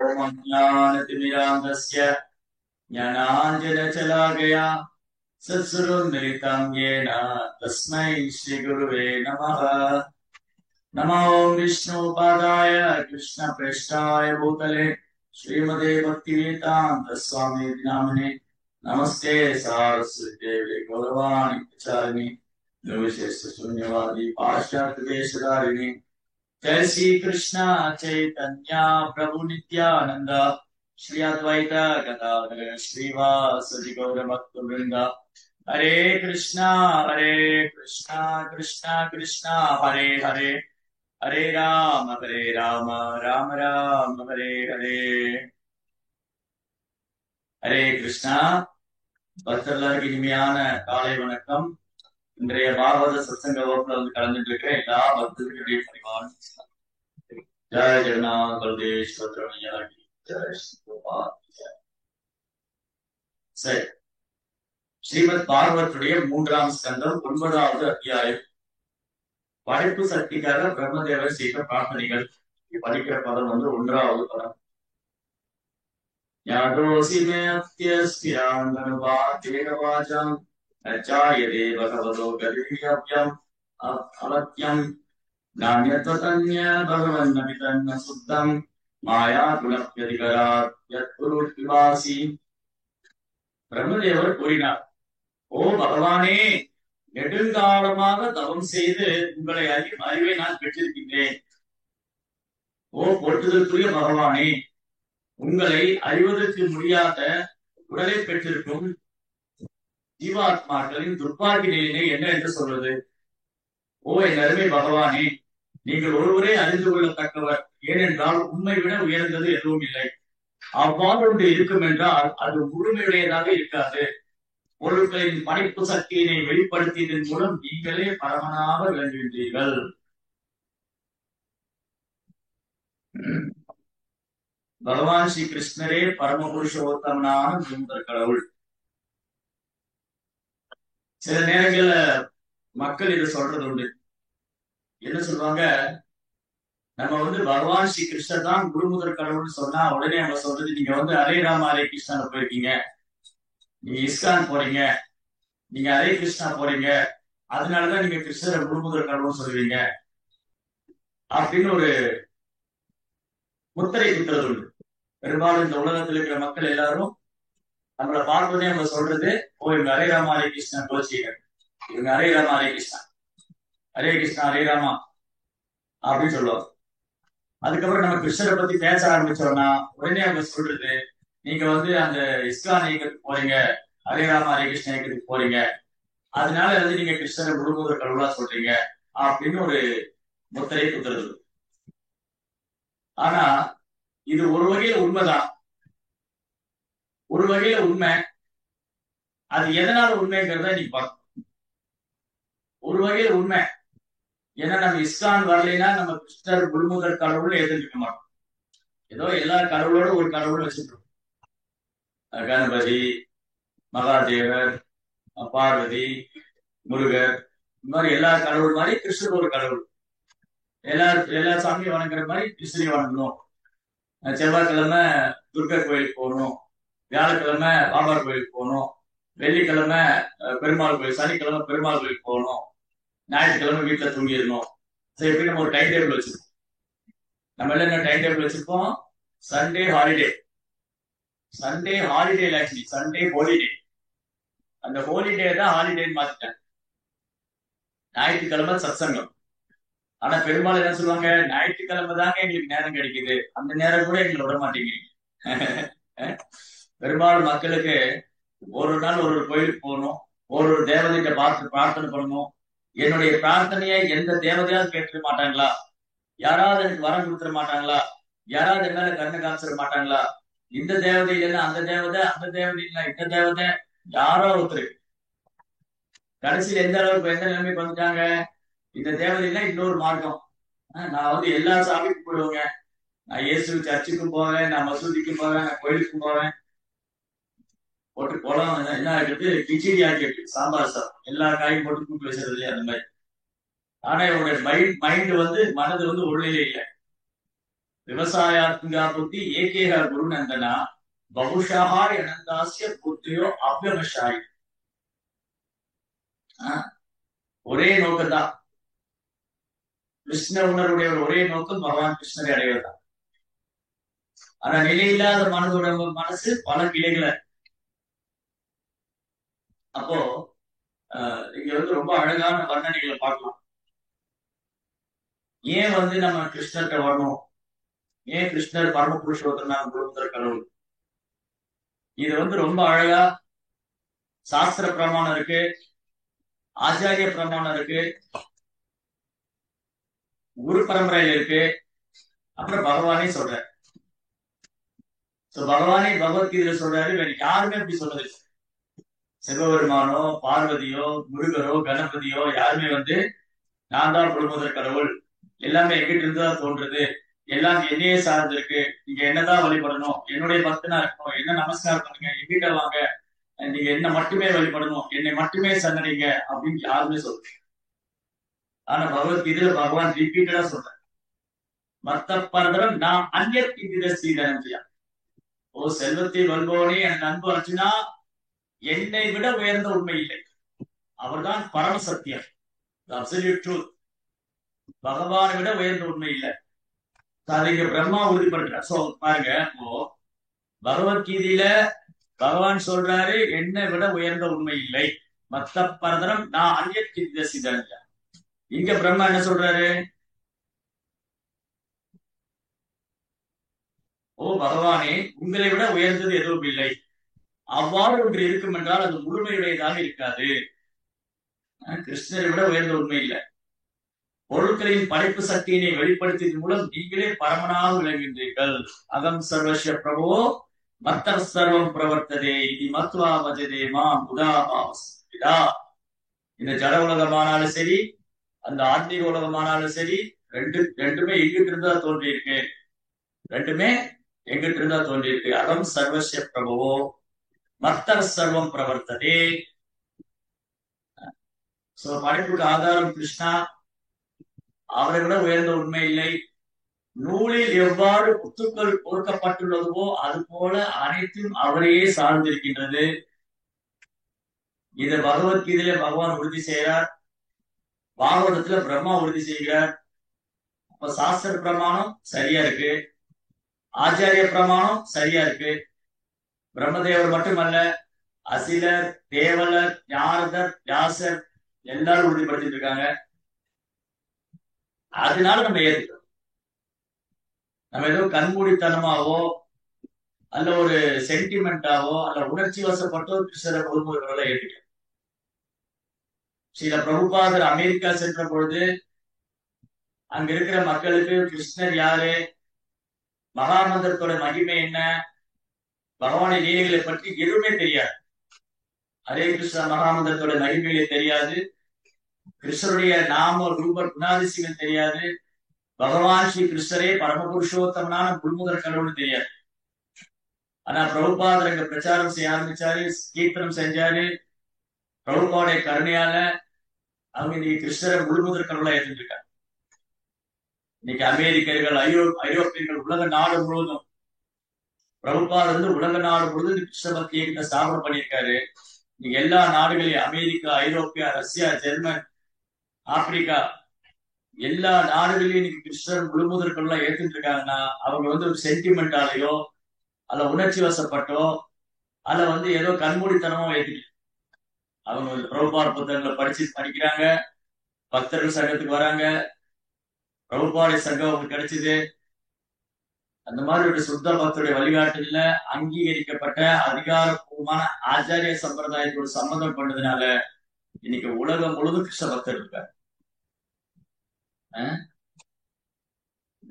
ज्ञानतिमिरान्धस्य ज्ञानाञ्जनशलाकया सत्सुरोन्मिलितं येन तस्मै श्रीगुरुवे नमः। नमो विष्णुपादाय कृष्णप्रेष्ठाय भूतले श्रीमते भक्तिवेदान्त स्वामी नामिने नमस्ते सारस्वती देवे गौरवाणी प्रचारिणी निर्विशेष शून्यवादी पाश्चात्य देशधारिणी। जय श्री कृष्ण चैतन्य प्रभु नित्यानंद श्री अद्वैत गदाधर श्रीवासदि गौर भक्त वृंद। हरे कृष्णा कृष्णा कृष्णा हरे हरे, हरे राम राम राम हरे हरे। हरे कृष्णा பக்தர்களுக்கு இனிமையான காலை வணக்கம். இன்றைய பாகவத சத்சங்க வகுப்புல வந்து கலந்துட்டு இருக்க எல்லா பக்தர்களுடைய பரிவான் ஜெய ஜெகநாத் பல்தேஸ்வர் ரமணியாகி ஜெய ஸ்ரீபாத். சரி, ஸ்ரீமத் பாகவத்துடைய 3ஆம் ஸ்கந்தம் 9வது அத்தியாயம். படைப்பு சக்திக்காக பிரம்மதேவர் செய்த பிரார்த்தனைகள். படிக்கிற பதம் வந்து 1வது பதம். யாதோசி மே அத்யஸ்தியாந்தனுபாதேகவாசம் நச்சாயதே பகவதோ கதிரியாப்யம் அலத்யம் நான்யத்வதன்ய பகவன்னமிதன்ன சுத்தம் மாயா குணப்யதிகராத் யத்குரு விவாசி. பிரம்மதேவர் கூறினார், ஓ பகவானே, நெடுங்காலமாக தவம் செய்து உங்களை அறிவை நான் பெற்றிருக்கின்றேன். ஓ போற்றுதற்குரிய பகவானே, உங்களை அறிவதற்கு முடியாத உடலை பெற்றிருக்கும் ஜீவாத்மாக்களின் துர்பாகிய நிலையை என்ன என்று சொல்வது? ஓ என் அருமை பகவானே, நீங்கள் ஒருவரே அறிந்து கொள்ளத்தக்கவர். ஏனென்றால் உண்மை விட உயர்ந்தது எதுவும் இல்லை. அவ்வாறு ஒன்று இருக்கும் என்றால் அது முழுமையுடையதாக இருக்காது. பொருட்களின் படைப்பு சக்தியினை வெளிப்படுத்தியதன் மூலம் நீங்களே பரமனாக விளங்குகின்றீர்கள். பகவான் ஸ்ரீ கிருஷ்ணரே பரம புருஷோத்தமனான மூந்தர் கடவுள். சில நேரங்கள்ல மக்கள் இதை சொல்றது உண்டு. என்ன சொல்லுவாங்க, நம்ம வந்து பகவான் ஸ்ரீ கிருஷ்ணர் தான் குருமுதற் கடவுள்னு சொன்னா உடனே அவங்க சொல்றது, நீங்க வந்து ஹரே ராம ஹரே கிருஷ்ணா போயிருக்கீங்க, நீங்க இஸ்கான் போறீங்க, நீங்க ஹரே கிருஷ்ணா போறீங்க, அதனாலதான் நீங்க கிருஷ்ணரை குருமுதற் கடவுள்னு சொல்லுவீங்க அப்படின்னு ஒரு முத்திரை குத்துறது உண்டு. பெரும்பாலும் இந்த உலகத்தில் இருக்கிற மக்கள் எல்லாரும் நம்மளை பார்த்தோன்னே அவங்க சொல்றது, ஓ இவங்க ஹரே ராம ஹரே கிருஷ்ணா கோச்சிங்க, இவங்க ஹரே ராம ஹரே கிருஷ்ணா, ஹரே கிருஷ்ணா ஹரே ராமா அப்படின்னு சொல்லுவாங்க. அதுக்கப்புறம் நம்ம கிருஷ்ணரை பத்தி பேச ஆரம்பிச்சோம்னா உடனே அவங்க சொல்றது, நீங்க வந்து அந்த இஸ்கான் இயக்கத்துக்கு போறீங்க, ஹரே ராம ஹரே கிருஷ்ணா இயக்கத்துக்கு போறீங்க, அதனால வந்து நீங்க கிருஷ்ணரை முழுமுதற் கடவுளா சொல்றீங்க அப்படின்னு ஒரு முத்திரை குத்துறது. ஆனா இது ஒரு வகையில உண்மைதான், ஒரு வகையில உண்மை. அது எதனால உண்மைங்கிறத நீ பார்க்கணும். ஒரு வகையில உண்மை, ஏன்னா நம்ம இஸ்கான் வரலைன்னா நம்ம கிருஷ்ணர் குருமுதற் கடவுள் எதிர்க்க மாட்டோம். ஏதோ எல்லா கடவுளோட ஒரு கடவுள் வச்சுருக்கோம். கணபதி, மகாதேவர், பார்வதி, முருகர், இந்த மாதிரி எல்லா கடவுள் மாதிரி கிருஷ்ணர் ஒரு கடவுள். எல்லா சாமியும் வணங்குற மாதிரி கிருஷ்ணரை வணங்கணும். செவ்வாய்க்கிழமை துர்கா கோயிலுக்கு போகணும், வியாழக்கிழமை பாபா கோயிலுக்கு போகணும், வெள்ளிக்கிழமை பெருமாள் கோயில், சனிக்கிழமை பெருமாள் கோயிலுக்கு போகணும், ஞாயிற்றுக்கிழமை வீட்டுல தூங்கிடணும். சரி, எப்படி நம்ம ஒரு டைம் டேபிள் வச்சிருக்கோம். நம்ம எல்லாம் என்ன டைம் டேபிள் வச்சிருக்கோம்? Sunday holiday, Sunday holiday, actually Sunday holiday. அந்த ஹாலிடே தான் ஹாலிடேன்னு மாத்திட்டாங்க. ஞாயிற்றுக்கிழமை சத்சங்கம். ஆனா பெரும்பாலும் என்ன சொல்லுவாங்க, ஞாயிற்றுக்கிழமை தாங்க எங்களுக்கு நேரம் கிடைக்குது, அந்த நேரம் கூட எங்களை விட மாட்டேங்கிறீங்க. பெரும்பாலும் மக்களுக்கு ஒரு நாள் ஒரு கோயிலுக்கு போகணும், ஒரு தேவதைகிட்ட பார்த்து பிரார்த்தனை பண்ணணும். என்னுடைய பிரார்த்தனையை எந்த தேவதையாவது கேட்டுக்க மாட்டாங்களா? யாராவது எனக்கு வரம் கொடுத்துட மாட்டாங்களா? யாராவது என்னால கண்ணு காமிச்சிட மாட்டாங்களா? இந்த தேவதை இல்லைன்னா அந்த தேவதை, அந்த தேவதை இல்லைன்னா இந்த தேவதை, யாரோ ஒருத்தர். கடைசியில் எந்த அளவுக்கு எந்த நிலைமைக்கு வந்துட்டாங்க, இந்த தேவதைன்னா இன்னொரு மார்க்கம். நான் வந்து எல்லா சாமிக்கும் போடுவேங்க, நான் இயேசு சர்ச்சுக்கும் போவேன், நான் மசூதிக்கும் போவேன், நான் கோயிலுக்கும் போவேன். போட்டு குளம் என்ன ஆகிட்டு கிச்சடி ஆக்கிட்டு சாம்பார் சாதம் எல்லா காயும் போட்டு கூட்டு வச்சுறது இல்லையா, அந்த மாதிரி. ஆனா இவருடைய மைண்ட் வந்து மனது வந்து உள்ளே இல்லை. விவசாயாத்மிகா புத்தி ஏகேக குரு நந்தனா பகுஷாஹா அனந்தாசிய புத்தியோ அவ்வவசாயி. ஒரே நோக்கம்தான். கிருஷ்ண உணர்வுடைய ஒரே நோக்கம் பகவான் கிருஷ்ணரை அடைவதுதான். ஆனா நிலையில்லாத மனதோட மனசு பல கிளைகளை. அப்போ இங்க ரொம்ப அழகான வர்ணனைகளை பார்க்கலாம். ஏன் நம்ம கிருஷ்ணர்கிட்ட வரணும், ஏன் கிருஷ்ணர் பரம புருஷோத்தமனான குருந்தர் கடவுள், இது ரொம்ப அழகா சாஸ்திர பிரமாணம் இருக்கு, ஆச்சாரிய பிரமாணம் இருக்கு, குரு பரம்பரையில இருக்கு, அப்புறம் பகவானே சொல்ற. பகவானே பகவத்கீதையில சொல்றாரு, வேற யாருமே அப்படி சொல்றது. சிவபெருமானோ பார்வதியோ முருகரோ கணபதியோ யாருமே நான் தான் முழுமுதற் கடவுள், எல்லாமே எங்கிட்ட இருந்துதான் தோன்றுது, எல்லாம் என்னையே சார்ந்திருக்கு, நீங்க என்னதான் வழிபடணும், என்னுடைய பக்தனா இருக்கணும், என்ன நமஸ்காரம் பண்ணுங்க, எங்கிட்ட வாங்க, நீங்க என்ன மட்டுமே வழிபடணும், என்னை மட்டுமே சன்னடிங்க அப்படின்னு யாருமே சொல்றேன். ஆனா பகவத்கீதையில பகவான் ரிப்பீட்டடா சொல்ற, மத்த பரதரம் நான் அந்நிய ஸ்ரீதரஞ்சியா. ஓ செல்வத்தை வல்பவனே, எனக்கு அன்பு அர்ஜுனா, என்னை விட உயர்ந்த உண்மை இல்லை, அவர்தான் பரம சத்தியம், அப்சல்யூட் ட்ரூத். பகவானை விட உயர்ந்த உண்மை இல்லை. அதை இங்க பிரம்மா உறுதிப்படுத்துறார். சோ பாருங்க, இப்போ பகவத்கீதையில பகவான் சொல்றாரு, என்னை விட உயர்ந்த உண்மை இல்லை, மத்த பரதரம் நான் அந்நிய சிதறஞ்சா. இங்க பிரம்மா என்ன சொல்றாரு, ஓ பகவானே, உங்களை விட உயர்ந்தது எதுவும் இல்லை, அவ்வாறு ஒன்று இருக்கும் என்றால் அது முழுமையுடையதாக இருக்காது. கிருஷ்ணரை விட உயர்ந்த உண்மை இல்லை. பொருட்களின் படைப்பு சக்தியினை வெளிப்படுத்தியதன் மூலம் நீங்களே பரமனாக விளங்குகின்றீர்கள். அகம் சர்வஸ்ய பிரபோ மத்த சர்வம் பிரவர்த்ததே இது மத்வா வஜதே மாம் உதாபாவஸ்தா. இந்த ஜட உலகமானாலும் சரி, அந்த ஆன்மீக உலகமானாலும் சரி, ரெண்டுமே எங்கிட்டு இருந்தா தோன்றி இருக்கு, ரெண்டுமே எங்கிட்டு இருந்தா தோன்றி இருக்கு. அகம் சர்வஸ்ய பிரபோ மத்த சர்வம் பிரவர்த்ததே. படைப்புக்கு ஆதாரம் கிருஷ்ணா, அவரை விட உயர்ந்த உண்மை இல்லை. நூலில் எவ்வாறு முத்துக்கள் பொறுக்கப்பட்டுள்ளதுவோ அது போல அனைத்தும் அவரையே சார்ந்திருக்கின்றது. இத பகவத்கீதையில பகவான் உறுதி செய்கிறார், பாகவதத்துல பிரம்மா உறுதி செய்கிறார். அப்ப சாஸ்திர பிரமாணம் சரியா இருக்கு, ஆச்சாரிய பிரமாணம் சரியா இருக்கு. பிரம்மதேவர் மட்டுமல்ல, அசிலர், தேவலர், நாரதர், வியாசர் எல்லாரும் உறுதிப்படுத்திட்டு இருக்காங்க. அதனால நம்ம ஏத்துக்கிறோம். நம்ம ஏதோ கண்மூடித்தனமாவோ அல்ல ஒரு சென்டிமெண்டாவோ அல்ல உணர்ச்சி வசப்பட்டோ கிருஷ்ணரை முழுமுதல்களை ஏற்றுக்கிறோம். சில பிரபுபாதர் அமெரிக்கா சென்ற பொழுது அங்க இருக்கிற மக்களுக்கு கிருஷ்ணர் யாரு, மகாமந்திரத்தோட மகிமை என்ன, பகவானின் லீலைகளை பற்றி எதுவுமே தெரியாது. ஹரே கிருஷ்ணா மகாமந்திரத்தோட மகிமைகளை தெரியாது, கிருஷ்ணருடைய நாம ரூப குணாதிசயங்கள் தெரியாது, பகவான் ஸ்ரீ கிருஷ்ணரே பரமபுருஷோத்தமனான முழுமுதற் கடவுள்னு தெரியாது. ஆனா பிரபுபாதர் அங்க பிரச்சாரம் செய்ய ஆரம்பிச்சாரு, கீர்த்தனம் செஞ்சாரு. பிரபுபாவுடைய கருணையால அவங்க இன்னைக்கு கிருஷ்ணரை முழுமுதற் கடவுளா ஏற்றிருக்காங்க. இன்னைக்கு அமெரிக்கர்கள், ஐரோப்பியர்கள், உலக நாடு முழுவதும் பிரபுபாதர் உலக நாடு முழுவதும் கிருஷ்ண பக்தி இயக்கத்தை ஸ்தாபனம் பண்ணியிருக்காரு. இன்னைக்கு எல்லா நாடுகளையும், அமெரிக்கா, ஐரோப்பியா, ரஷ்யா, ஜெர்மன், ஆப்பிரிக்கா, எல்லா நாடுகளையும் இன்னைக்கு கிருஷ்ணர் முழுமுதற் கடவுளா ஏத்துட்டு இருக்காங்கன்னா அவங்க ஒரு சென்டிமெண்டாலையோ அல்ல உணர்ச்சி வசப்பட்டோ அல்ல ஏதோ கண்மூடித்தனமோ ஏத்துட்டு அவங்க பிரபுபாத புத்தகங்களை படிக்கிறாங்க, பக்தர்கள் சங்கத்துக்கு வராங்க, பிரபுபாடைய சங்கம் அவங்களுக்கு கிடைச்சது. அந்த மாதிரி ஒரு சுத்த பக்தருடைய வழிகாட்டுல அங்கீகரிக்கப்பட்ட அதிகாரப்பூர்வமான ஆச்சாரிய சம்பிரதாயத்தோட சம்மதம் பண்ணதுனால இன்னைக்கு உலகம் முழுவதும் கிருஷ்ண பக்தர் இருக்காரு.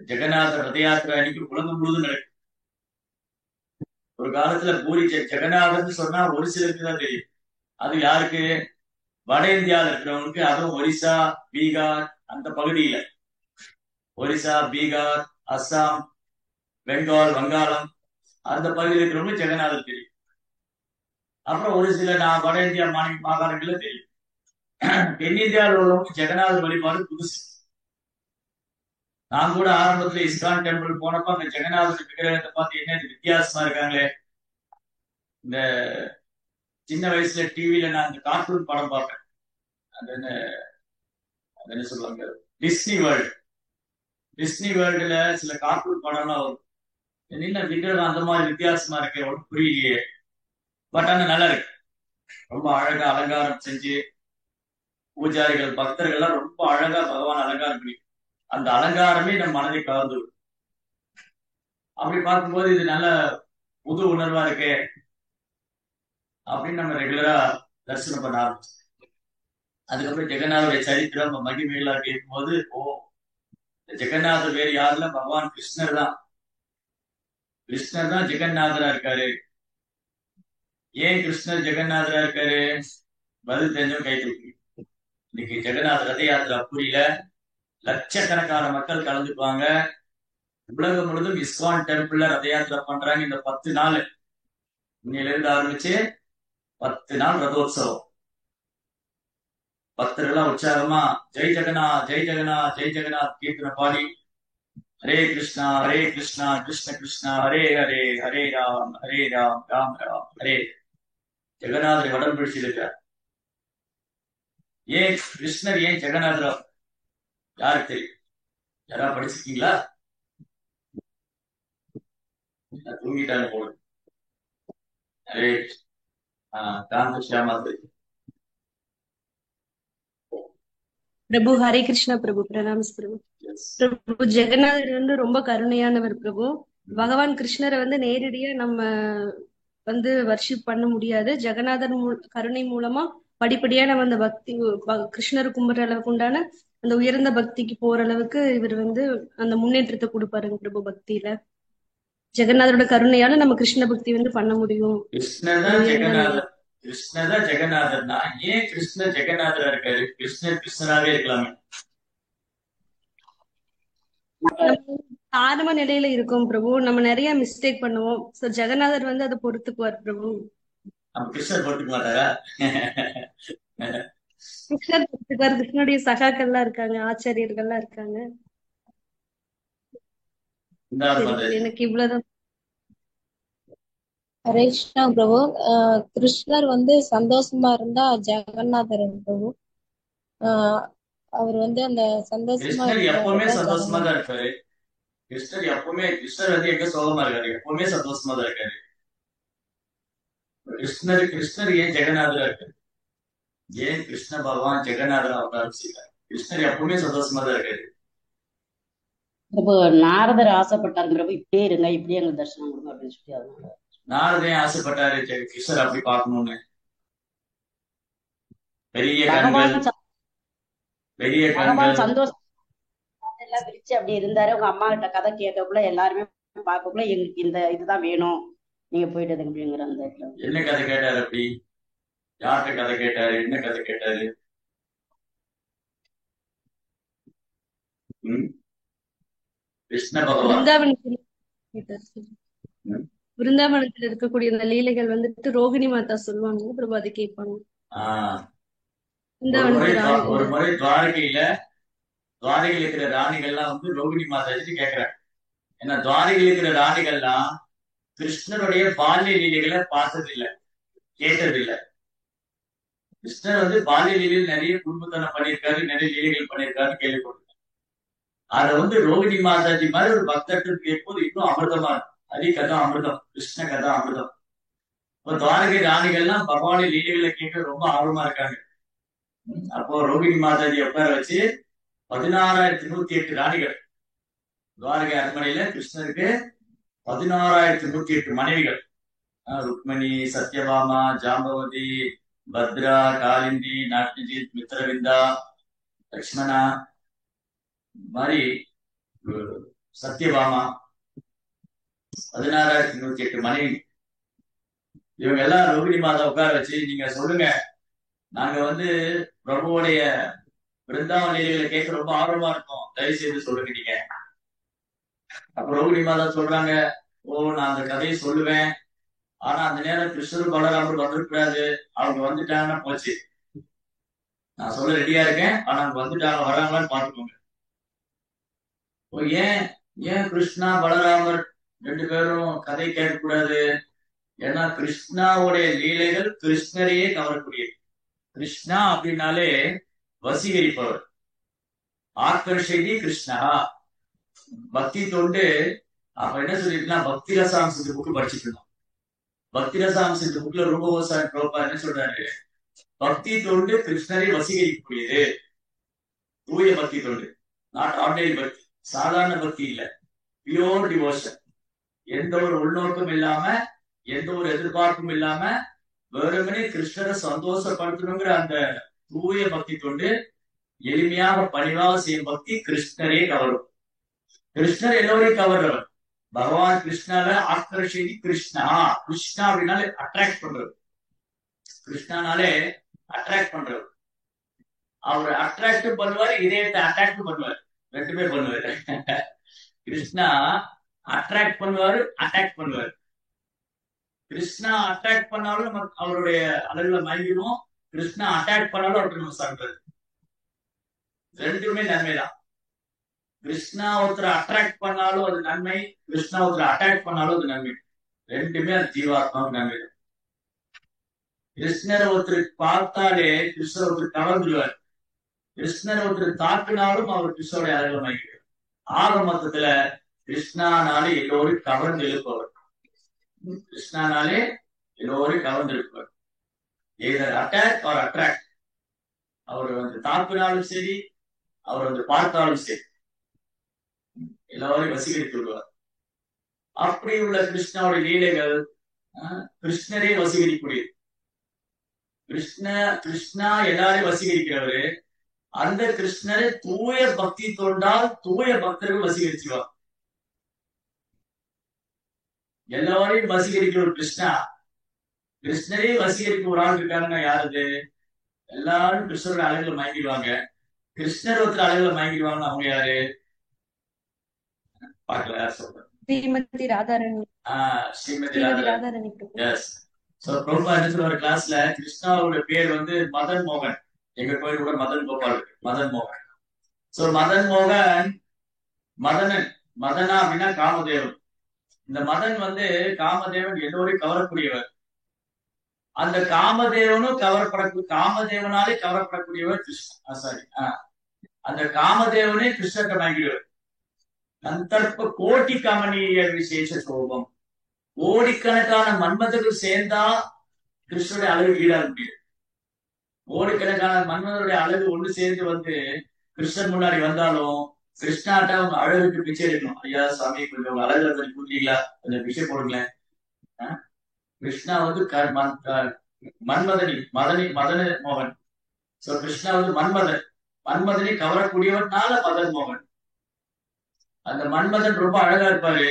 ஜெகநாத ரத யாத்திரை அன்னைக்கு உலகம் முழுவதும் நடக்கும். ஒரு காலத்துல பூரி ஜெகநாதன் சொன்னா ஒரு சிலருக்கு தான் தெரியும். அது யாருக்கு, வட இந்தியாவில் இருக்கிறவங்களுக்கு, அதுவும் ஒரிசா, பீகார் அந்த பகுதியில, ஒரிசா, பீகார், அஸ்ஸாம், பெங்கால், வங்காளம் அந்த பகுதியில் இருக்கிறவங்களுக்கு ஜெகநாதர் தெரியும். அப்புறம் ஒரு சில வட இந்தியா மாகாணங்கள்ல தெரியும். தென்னிந்தியாவில் உள்ளவங்க ஜெகநாதர் வழிபாடு புதுசு. நான் கூட ஆரம்பத்துல இஸ்கான் டெம்பிள் போனப்ப அந்த ஜெகநாதர் விக்கிரகத்தை பார்த்து என்ன இது வித்தியாசமா இருக்காங்களே. இந்த சின்ன வயசுல டிவில நான் இந்த கார்ட்டூன் படம் பார்ப்பேன். அது என்ன அது என்ன சொல்லுவாங்க, டிஸ்னி வேர்ல்டு. டிஸ்னி வேர்ல்டுல சில கார்ட்டூன் படம்லாம் வரும். என்ன விக்கிரகம் அந்த மாதிரி வித்தியாசமா இருக்கு, ஒன்றும் புரியலையே. பட் ஆனா நல்லா இருக்கு. ரொம்ப அழகா அலங்காரம் செஞ்சு பூஜாரிகள் பக்தர்கள் எல்லாம் ரொம்ப அழகா பகவான் அலங்காரம் பண்ணி அந்த அலங்காரமே நம்ம மனதை கவர்ந்து விடும். அப்படி பார்க்கும்போது இது நல்ல புது உணர்வா இருக்கே அப்படின்னு நம்ம ரெகுலரா தரிசனம் பண்ண ஆரம்பிச்சோம். அதுக்கப்புறம் ஜெகநாதருடைய சரித்திரம் மகிமைகளா கேட்கும்போது, ஓ, இந்த ஜெகநாதர் வேறு யாருல, பகவான் கிருஷ்ணர் தான். கிருஷ்ணர் தான் ஜெகநாதரா இருக்காரு. ஏன் கிருஷ்ணர் ஜெகநாதரா இருக்காரு? பதில் தெரிஞ்சவங்க கை தூக்கி. இன்னைக்கு ஜெகநாத ரத யாத்திரா புரியல, லட்சக்கணக்கான மக்கள் கலந்துக்குவாங்க. உலகம் முழுதும் இஸ்கான் டெம்பிள்ல ரத யாத்திரா பண்றாங்க. இந்த 10 நாள், இன்னையில இருந்து ஆரம்பிச்சு 10 நாள் ரதோத்சவம். பக்தர்கள்லாம் உற்சாகமா ஜெய் ஜெகநாத் ஜெய் ஜெகநாத் ஜெய் ஜெகநாத் கீர்த்தனை பாடி ஹரே கிருஷ்ணா கிருஷ்ண கிருஷ்ணா ஹரே ஹரே, ஹரே ராம் ராம் ராம் ஹரே. ஜெகநாதரை வடம் பிடிச்சிருக்கார். ஏன் கிருஷ்ணர் ஏன் ஜெகநாதரா? யாருக்கு தெரியும்? யாராவது படிச்சிருக்கீங்களா? தூங்கிட்டாங்க போல. ஹரே காந்த ஷியாமா தெரியும். பிரபு ஹரே கிருஷ்ணா பிரபு. பிரணாம்ஸ் பிரபு. பிரபு ஜெகநாதர் வந்து ரொம்ப கருணையானவர் பிரபு. பகவான் கிருஷ்ணரை வந்து நேரடியா நம்ம வந்து வர்ஷிப் பண்ண முடியாது. ஜெகநாதர் கருணை மூலமா படிப்படியா நம்ம அந்த பக்தி கிருஷ்ணர் கும்பிடுற அளவுக்கு உண்டான அந்த உயர்ந்த பக்திக்கு போற அளவுக்கு இவர் வந்து அந்த முன்னேற்றத்தை கொடுப்பாருங்க பிரபு பக்தியில. ஜெகநாதரோட கருணையால நம்ம கிருஷ்ண பக்தி வந்து பண்ண முடியும். கிருஷ்ணர் தான் ஜெகநாதர்னா ஏன் கிருஷ்ணர் ஜெகநாதரா இருக்காரு? கிருஷ்ணர் கிருஷ்ணராவே இருக்கலாமே. ஆரம்ப நிலையில இருக்கும் பிரபு, நம்ம நிறைய மிஸ்டேக் பண்ணுவோம். சோ ஜெகநாதர் வந்து அதை பொறுத்துக்குவார் பிரபு. கிருஷ்ணர் பொறுத்துக்க மாட்டாரா? கிருஷ்ணர் பொறுத்துக்குவார். கிருஷ்ணனுடைய சகாக்கள்லாம் இருக்காங்க, ஆச்சாரியர்கள்லாம் இருக்காங்க. எனக்கு இவ்வளவுதான். ஹரே கிருஷ்ணா பிரபு. கிருஷ்ணர் வந்து சந்தோஷமா இருந்தா ஜெகநாதர் பிரபு. அவர் வந்து அந்த சந்தோஷமா எப்பவுமே சந்தோஷமா தான் இருக்காரு. கிருஷ்ணர் வந்து எங்க சோகமா இருக்காரு? எப்பவுமே சந்தோஷமா தான் இருக்காரு. கிருஷ்ணர் ஏன் ஜெகநாதரா இருக்காரு? ஏன் கிருஷ்ண பகவான் ஜெகநாதரா அவதாரிச்சிருக்காரு? கிருஷ்ணர் எப்பவுமே சந்தோஷமா தான் இருக்காரு. பிரபு நாரதர் ஆசைப்பட்டாரு பிரபு, இப்படியே இருங்க, இப்படியே எங்களுக்கு தரிசனம் கொடுங்க அப்படின்னு சொல்லி. அதனால நாரதே ஆசைப்பட்டாரு கிருஷ்ணர் அப்படி பார்க்கணும்னு. பெரிய சந்தோஷம் எல்லாம் பிரிச்சு அப்படி இருந்தாரு. உங்க அம்மா கிட்ட கதை கேட்கக்குள்ள எல்லாருமே பார்க்கக்குள்ள எங்களுக்கு இந்த இதுதான் வேணும், நீங்க போயிட்டு அப்படிங்கிற அந்த என்ன கதை கேட்டாரு? அப்படி யார்கிட்ட கதை கேட்டாரு? என்ன கதை கேட்டாரு? கிருஷ்ண பகவான் விருந்தாவனத்துல இருக்கக்கூடிய அந்த லீலைகள் வந்துட்டு ரோகிணி மாதா சொல்லுவாங்க பிரபு, அதை கேட்பாங்க. ஒரு முறை துவாரகையில இருக்கிற ராணிகள்லாம் வந்து ரோகிணி மாதா கேக்குறாங்க. ஏன்னா துவாரகையில் இருக்கிற ராணிகள்லாம் கிருஷ்ணருடைய பால்ய லீலைகளை பார்த்தது இல்லை, கேட்டது இல்லை. கிருஷ்ணர் வந்து பால்ய லீலையில் நிறைய குடும்பத்தனம் பண்ணியிருக்காரு, நிறைய லீலைகள் பண்ணியிருக்காரு கேள்விப்பட்டிருக்காரு. அதை வந்து ரோகிணி மாதாஜி மாதிரி ஒரு பக்தர்கள் கேட்போது இன்னும் அமிர்தமா இருக்கும். ஹரி கதா அமிர்தம், கிருஷ்ண கதா அமிர்தம். இப்போ துவாரகை ராணிகள்லாம் பகவானுடைய லீலைகளை கேட்க ரொம்ப ஆர்வமா இருக்காங்க. அப்போ ரோகிணி மாதாஜி உட்கார வச்சு 16,108 ராணிகள். துவாரகை அரண்மனையில கிருஷ்ணருக்கு 16,108 மனைவிகள். ருக்மணி, சத்யபாமா, ஜாம்பவதி, பத்ரா, காலிந்தி, நாட்யஜித், மித்ரவிந்தா, லக்ஷ்மணா, மாதிரி சத்யபாமா, 16,108 மனைவி. இவங்க எல்லாம் ரோகிணி மாதா உட்கார வச்சு, நீங்க சொல்லுங்க, நாங்க வந்து பிரபுவோடைய பிருந்தாவன லீலைகளை கேட்க ரொம்ப ஆர்வமா இருக்கோம், தயவு செய்து சொல்லுங்க நீங்க. அப்ப ரோகிணி மாதா சொல்றாங்க, ஓ, நான் அந்த கதையை சொல்லுவேன், ஆனா அந்த நேரம் கிருஷ்ணர் பலராமர் வந்துருக்கூடாது, அவங்க வந்துட்டாங்கன்னா போச்சு. நான் சொல்ல ரெடியா இருக்கேன், ஆனா அவங்க வந்துட்டாங்க, வராங்களான்னு பாத்துக்கோங்க. ஏன் ஏன் கிருஷ்ணா பலராமர் ரெண்டு பேரும் கதை கேட்கக்கூடாது? ஏன்னா கிருஷ்ணாவுடைய லீலைகள் கிருஷ்ணரையே கவரக்கூடியது. கிருஷ்ணா அப்படின்னாலே வசீகரிப்பவர், ஆக்கர்ஷதி கிருஷ்ணா. பக்தி தொண்டு. அப்ப என்ன சொல்லிருக்கலாம், பக்தி ரசாம்சத்து புக்கு படிச்சுட்டு இருந்தோம். பக்தி ரசாம்சத்து புக்ல ரூபகோசாமி பிரபுபாதர் என்ன சொல்றாரு, பக்தி தொண்டு கிருஷ்ணரை வசீகரிக்கக்கூடியது. தூய பக்தி தொண்டு, நாட் ஆர்டினரி பக்தி, சாதாரண பக்தி இல்ல, பியோர் டிவோஷன். எந்த ஒரு உள்நோக்கம் இல்லாம, எந்த ஒரு எதிர்பார்ப்பும் இல்லாம, வெறுமனே கிருஷ்ணரை சந்தோஷப்படுத்தணுங்கிற அந்த தூய பக்தி தொண்டு, எளிமையாக பணிவாக செய்யும் பக்தி கிருஷ்ணரே கவரும். கிருஷ்ணர் எல்லோரையும் கவர்றவர். பகவான் கிருஷ்ணால ஆக்கர்ஷதி கிருஷ்ணா. கிருஷ்ணா அப்படின்னாலே அட்ராக்ட் பண்றது. கிருஷ்ணானாலே அட்ராக்ட் பண்றது. அவர் அட்ராக்டும் பண்ணுவாரு, இதயத்தை அட்ராக்டும் பண்ணுவாரு, ரெண்டுமே பண்ணுவாரு. கிருஷ்ணா அட்ராக்ட் பண்ணுவாரு, அட்டாக் பண்ணுவாரு. கிருஷ்ணா அட்ராக்ட் பண்ணாலும் நம்ம அவருடைய அளவுல மயங்கிடுவோம். கிருஷ்ணா அட்டாக் பண்ணாலும் அவருக்கு நம்ம சாப்பிடுறது. ரெண்டுமே நன்மைதான். கிருஷ்ணா ஒருத்தர் அட்ராக்ட் பண்ணாலும் அது நன்மை, கிருஷ்ணா ஒருத்தர் அட்டாக் பண்ணாலும் அது நன்மை. ரெண்டுமே அது ஜீவாத்மாவுக்கு நன்மை. கிருஷ்ணரை ஒருத்தர் பார்த்தாலே கிருஷ்ணர் ஒருத்தர் கவர்ந்துடுவார். கிருஷ்ணர் ஒருத்தர் தாக்குனாலும் அவர் கிருஷ்ணருடைய அளவுல மயங்கிடுவார். ஆக மொத்தத்துல கிருஷ்ணானாலே எல்லோரும் கவர்ந்து எழுப்பவர். கிருஷ்ணானாலே எல்லோரும் கவர்ந்து எழுப்பவர். எதர் அட்டாக் ஆர் அட்ராக்ட். அவர் வந்து தாக்குனாலும் சரி, அவர் வந்து பார்த்தாலும் சரி, எல்லோரையும் வசீகரித்து விடுவார். அப்படி உள்ள கிருஷ்ணாவுடைய லீலைகள் கிருஷ்ணரே வசீகரிக்கூடியது. கிருஷ்ணா எல்லாரையும் வசீகரிக்கிறவரு. அந்த கிருஷ்ணரை தூய பக்தி தொண்டால் தூய பக்தர்கள் வசீகரிச்சுவார். எல்லாரையும் வசீகரிக்கிற ஒரு கிருஷ்ணா. கிருஷ்ணரே வசீகரிக்க ஒரு ஆள் இருக்காருன்னா யாரு? எல்லாரும் கிருஷ்ணரோட அழகுல மயங்கிடுவாங்க. கிருஷ்ணர் ஒருத்தர் அழகுல மயங்கிடுவாங்க. அவங்க யாரு பார்க்கல, யார் சொல்றேன்? ஸ்ரீமதி ராதாராணி. ஸ்ரீமதி ராதாராணி. எஸ். சோ பிரபுபாதர் என்ன சொல்றாரு கிளாஸ்ல, கிருஷ்ணாவோட பேர் வந்து மதன் மோகன். எங்க கோயில் கூட மதன் கோபால் இருக்கு, மதன் மோகன். சோ மதன் மோகன், மதனன். மதனா அப்படின்னா காமதேவன். இந்த மதன் வந்து காமதேவன் எல்லோரையும் கவரக்கூடியவர். அந்த காமதேவனும் காமதேவனாலே கவரப்படக்கூடியவர் கிருஷ்ணா. சாரி, அந்த காமதேவனே கிருஷ்ணத்தை வாங்கிடுவார். கந்தர்ப்ப கோட்டி கமனீய விசேஷ சோபம். கோடிக்கணக்கான மன்மதர்கள் சேர்ந்தா கிருஷ்ணனுடைய அழகு ஈடாக முடியாது. கோடிக்கணக்கான மன்மதருடைய அழகு ஒண்ணு சேர்ந்து வந்து கிருஷ்ணன் முன்னாடி வந்தாலும் கிருஷ்ணாட்ட அவங்க அழகுக்கு பிச்சை எடுக்கணும். ஐயா சாமி, கொஞ்சம் அழகுல கொஞ்சம் கூட்டிங்களா, கொஞ்சம் பிச்சை போடுங்களேன். கிருஷ்ணா வந்து மதன மோகன். சோ கிருஷ்ணா வந்து மன்மதனை கவரக்கூடியவர்னால மதன் மோகன். அந்த மன்மதன் ரொம்ப அழகா இருப்பாரு.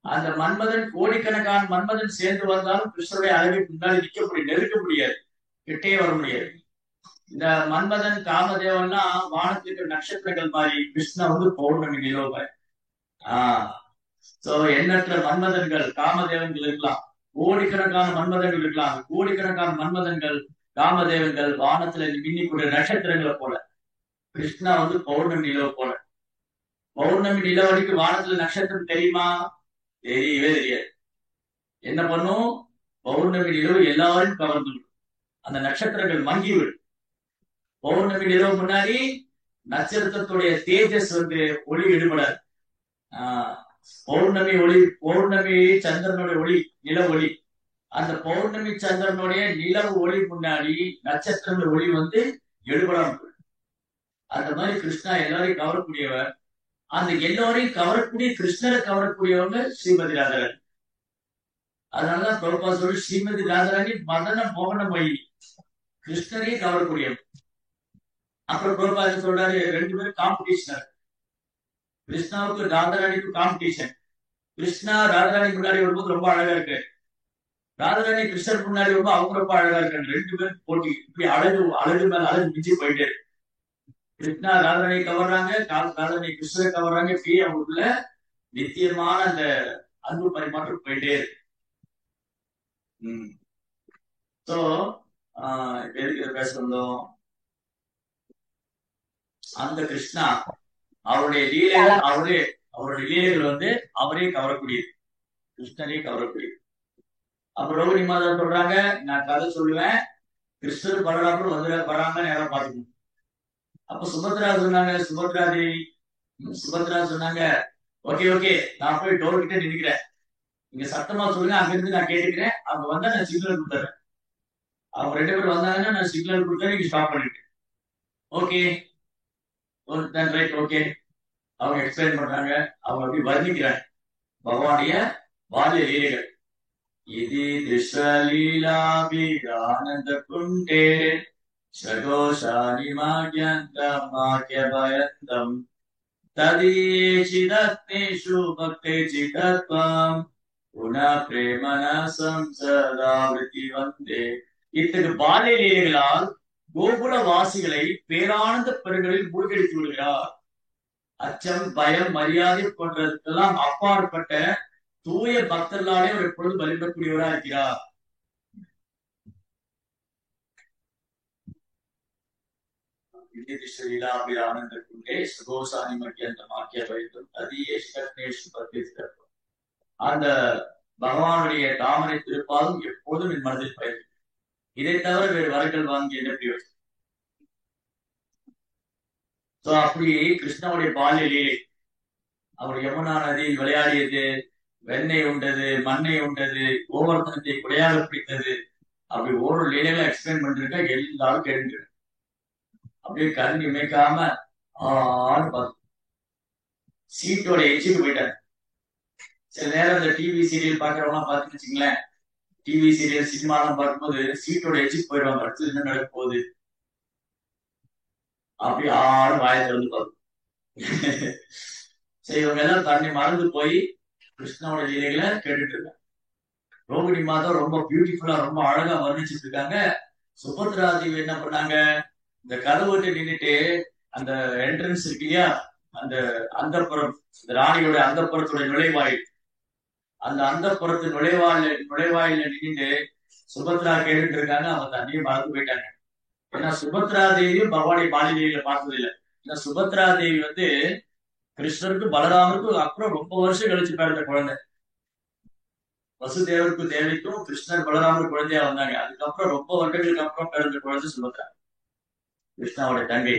அந்த மன்மதன் கோடிக்கணக்கான மன்மதன் சேர்ந்து வந்தாலும் கிருஷ்ணருடைய அழகுக்கு முன்னாடி நிக்க முடியாது, நெருக்க முடியாது, கிட்டே வர முடியாது. இந்த மன்மதன் காமதேவன்னா வானத்தில் இருக்கிற நட்சத்திரங்கள் மாதிரி, கிருஷ்ணா வந்து பௌர்ணமி நிலவு. சோ எண்ணற்ற மன்மதன்கள் காமதேவன்கள் இருக்கலாம், கோடிக்கணக்கான மன்மதன்கள் இருக்கலாம். கோடிக்கணக்கான மன்மதன்கள் காமதேவன்கள் வானத்துல மின்னிக்கூடிய நட்சத்திரங்களை போல. கிருஷ்ணா வந்து பௌர்ணமி நிலவு போல. பௌர்ணமி நிலவடிக்கு வானத்துல நட்சத்திரம் தெரியுமா? தெரியவே தெரியாது. என்ன பண்ணும்? பௌர்ணமி நிலவு எல்லாரும் கவர்ந்து விடும். அந்த நட்சத்திரங்கள் மங்கிவிடும். பௌர்ணமி நிலவு முன்னாடி நட்சத்திரத்துடைய தேஜஸ் வந்து ஒளி எடுபடாது. பௌர்ணமி ஒளி, பௌர்ணமி சந்திரனுடைய ஒளி, நில ஒளி. அந்த பௌர்ணமி சந்திரனுடைய நிலவு ஒளி முன்னாடி நட்சத்திரங்கள் ஒளி வந்து எடுபடாம. அந்த மாதிரி கிருஷ்ணா எல்லாரையும் கவரக்கூடியவர். அந்த எல்லோரையும் கவரக்கூடிய கிருஷ்ணரை கவரக்கூடியவங்க ஸ்ரீமதி ராதாராணி. அதனாலதான் பிரபுபா சொல்லி ஸ்ரீமதி ராதாராணி மதன மோகனமயி, கிருஷ்ணரையும் கவரக்கூடியவர். அப்புறம் பிரபுபா சொல்றாரு, ரெண்டு பேரும் காம்படிஷனர். கிருஷ்ணாவுக்கு ராதாராணிக்கும் காம்படிஷன். கிருஷ்ணா ராதாராணி முன்னாடி வரும்போது ரொம்ப அழகா இருக்கு. ராதாராணி கிருஷ்ணர் முன்னாடி வரும்போது அவங்க ரொம்ப அழகா இருக்காங்க. ரெண்டு பேரும் போட்டி. இப்படி அழகு மேல அழகு மிஞ்சி போயிட்டே இருக்கு. கிருஷ்ணா ராதாராணி கவர்றாங்க, ராதாராணி கிருஷ்ணரை கவர்றாங்க. இப்படியே அவங்களுக்குள்ள நித்தியமான அந்த அன்பு பரிமாற்றம் போயிட்டே இருக்கு. சோ எதுக்கு பேச வந்தோம்? அந்த கிருஷ்ணா அவருடைய லீலைகள் அவருடைய லீலைகள் வந்து அவரே கவரக்கூடியது, கிருஷ்ணரே கவரக்கூடியது. அப்ப ரோகிணி மாதா சொல்றாங்க, நான் கதை சொல்லுவேன், கிருஷ்ணர் பலராமரும் வராங்கன்னு யாரும் பாத்துக்கணும். அப்ப சுபத்ரா சொன்னாங்க, சுபத்ரா சொன்னாங்க, ஓகே நான் போய் டோர் கிட்ட நினைக்கிறேன், நீங்க சத்தமா சொல்லுங்க, அங்க இருந்து நான் கேட்டுக்கிறேன், அவங்க வந்தா நான் சிக்னல் கொடுத்துறேன். அவங்க 2 பேரும் வந்தாங்கன்னா நான் சிக்னல் கொடுத்தா நீங்க ஸ்டாப் பண்ணிட்டு ஓகே ரைட் ஓகே. அவங்க எக்ஸ்பிளைன் பண்றாங்க, அவங்க அப்படி வர்ணிக்கிறாங்க பகவானுடைய பால்ய லீலைகள். இது திருஷலீலாபிரானந்த குண்டே சகோஷானி மாக்யந்தம் ததீஷிதத்னேஷு பக்தே சிதத்வம் புனா பிரேமன சம்சதாவிருத்தி வந்தே. இத்தகைய பால்ய லீலைகளால் கோகுல வாசிகளை பேரானந்த பெருங்களில் மூழ்கடித்து விடுகிறார். அச்சம், பயம், மரியாதை போன்றதுக்கெல்லாம் அப்பாற்பட்ட தூய பக்தர்களாலே ஒரு எப்பொழுது வழிபடக்கூடியவரா இருக்கிறார். அந்த பகவானுடைய தாமரை திருப்பாலும் எப்போதும் என் மனதில் பயிர். இதை தவிர வேறு வரங்கள் வாங்கி என்ன பிரயோஜனம்? அப்படி கிருஷ்ணனுடைய பால்ய லீலை, அவர் யமுனா நதியில் விளையாடியது, வெண்ணெய் உண்டது, மண்ணை உண்டது, கோவர்த்தனத்தை குடையாக பிடித்தது, அப்படி ஒரு லீலையில எக்ஸ்பிளைன் பண்ணிருக்க எல்லாரும் கேட்டு அப்படியே கண் இமைக்காம சீட்டோட எச்சிக்கு போயிட்டாரு. சில நேரம் இந்த டிவி சீரியல் பாக்குறவங்க பாத்துன்னு வச்சுங்களேன், டிவி சீரியல் சினிமா எல்லாம் பார்க்கும்போது சீட்டோட எச்சிக்கு போயிடுவாங்க, அடுத்து என்ன நடக்க போகுது அப்படி ஆளும் வாயை திறந்து பார்க்கும். சரி, இவங்க எல்லாம் தன்னை மறந்து போய் கிருஷ்ணனோட லீலைகளை கேட்டுட்டு இருக்காங்க. ரோகிணி மாதா ரொம்ப பியூட்டிஃபுல்லா ரொம்ப அழகா வர்ணிச்சுட்டு இருக்காங்க. சுபத்ரா தேவி என்ன பண்ணாங்க, இந்த கதவுட்டு நின்றுட்டு அந்த என்ட்ரன்ஸ் இருக்கு இல்லையா, அந்த அந்தப்புறம், ராணியோட அந்தப்புறத்தோட நுழைவாயில், அந்த அந்தப்புறத்து நுழைவாயில நின்றுட்டு சுபத்ரா கேட்டுட்டு இருக்காங்க. அவங்க தண்ணியும் மறந்து போயிட்டாங்க. ஏன்னா சுபத்ரா தேவியும் பகவானுடைய பாலிகையில பார்த்தது இல்லை. ஏன்னா சுபத்ரா தேவி வந்து கிருஷ்ணருக்கு பலராமருக்கும் அப்புறம் ரொம்ப வருஷம் கழிச்சு பிறந்த குழந்தை. வசுதேவருக்கும் தேவிக்கும் கிருஷ்ணர் பலராமர் குழந்தையா வந்தாங்க. அதுக்கப்புறம் ரொம்ப வருடங்களுக்கு அப்புறம் பிறந்த குழந்தை சுபத்ரா, கிருஷ்ணாவோட தங்கை.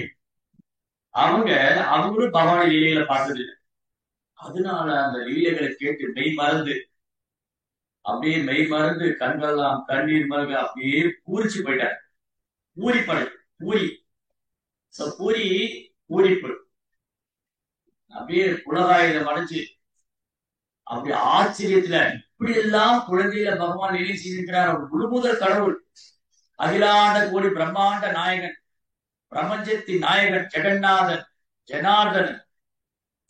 அவங்களும் பகவானுடைய லீலைகளை பார்த்தது இல்லை. அதனால அந்த லீலைகளை கேட்டு மெய் மறந்து கண்களெல்லாம் கண்ணீர் மல்க அப்படியே பூரிச்சு போயிட்டாங்க. பூரிப்பு அப்படியே புலகாயுதம் அடைச்சு அப்படி ஆச்சரியத்துல இப்படி எல்லாம் குழந்தையில பகவான் லீலை செய்திருக்கிறார். அவர் முழுமுதல் கடவுள், அகிலாண்ட கோடி பிரம்மாண்ட நாயகன், பிரபஞ்சத்தின் நாயகன், ஜெகநாதன், ஜனார்தனன்,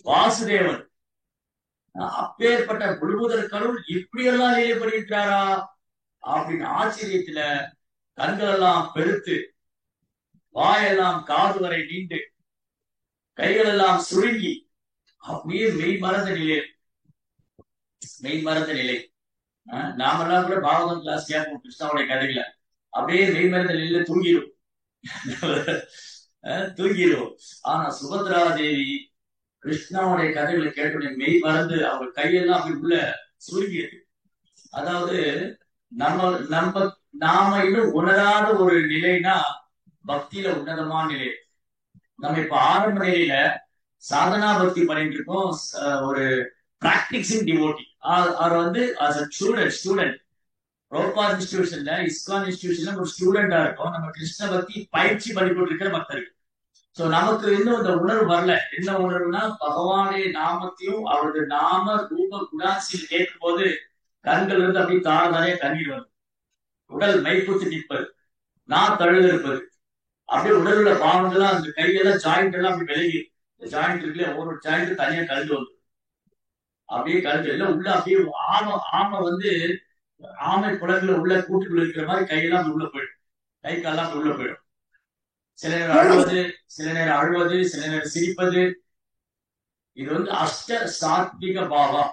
வாசுதேவன், அப்பேற்பட்ட முழுமுதல் கடவுள் இப்படியெல்லாம் லீலை பண்ணியிருக்கிறாரா அப்படின்னு ஆச்சரியத்துல கண்கள் எல்லாம் பெருத்து, வாயெல்லாம் காது வரை நீண்டு, கைகள் எல்லாம் சுருங்கி அப்படியே மெய் மறந்த நிலை. நாமெல்லாம் கூட பாகவதம் கிளாஸ் கேட்போம் கிருஷ்ணாவுடைய கதைகளை, அப்படியே மெய் மறந்த நிலையில தூங்கிடுவோம். ஆனா சுபத்ரா தேவி கிருஷ்ணாவுடைய கதைகளை கேட்டுடைய மெய் மறந்து அவங்க கையெல்லாம் அப்படி உள்ள சுருங்கியது. அதாவது நாம இன்னும் உணராத ஒரு நிலைனா பக்தியில உன்னதமான நிலை. நம்ம இப்ப ஆரம்ப நிலையில சாதனா பக்தி பண்ணிட்டு இருக்கோம். ஒரு பிராக்டிசிங் டிவோட்டி அவர் வந்து ஸ்டூடெண்ட் ப்ரோபார் இன்ஸ்டிடியூஷன்ல, இஸ்கான் இன்ஸ்டிடியூஷன்ல ஒரு ஸ்டூடெண்டா இருக்கும். நம்ம கிருஷ்ண பக்தி பயிற்சி பண்ணி கொண்டிருக்கிற பக்தர்கள். சோ நமக்கு இன்னும் இந்த உணர்வு வரல. என்ன உணர்வுனா, பகவானுடைய நாமத்தையும் அவரது நாம ரூப குணாசியில் கேட்கும் போது கண்கள் இருந்து அப்படி தாரதாரைய கண்ணீர் வரும். உடல் மைப்புத்து நிற்பது, நான் தழுது இருப்பது, அப்படியே உடலுள்ள பாவங்கள்லாம் அந்த கையெல்லாம் ஜாயிண்ட் எல்லாம் அப்படி விலகி, ஜாயிண்ட் இருக்குல்ல, ஒரு ஜாயிண்ட் தனியா கழுது வந்து அப்படியே கழுது எல்லாம் உள்ள அப்படியே ஆமை வந்து ஆமை குளத்துல உள்ள கூட்டுக்குள்ள இருக்கிற மாதிரி கையெல்லாம் உள்ள போயிடும், கை கால்லாம் உள்ள போயிடும். சில நேரம் அழுவது, சில நேரம் சிரிப்பது. இது வந்து அஷ்ட சாத்விக பாவா,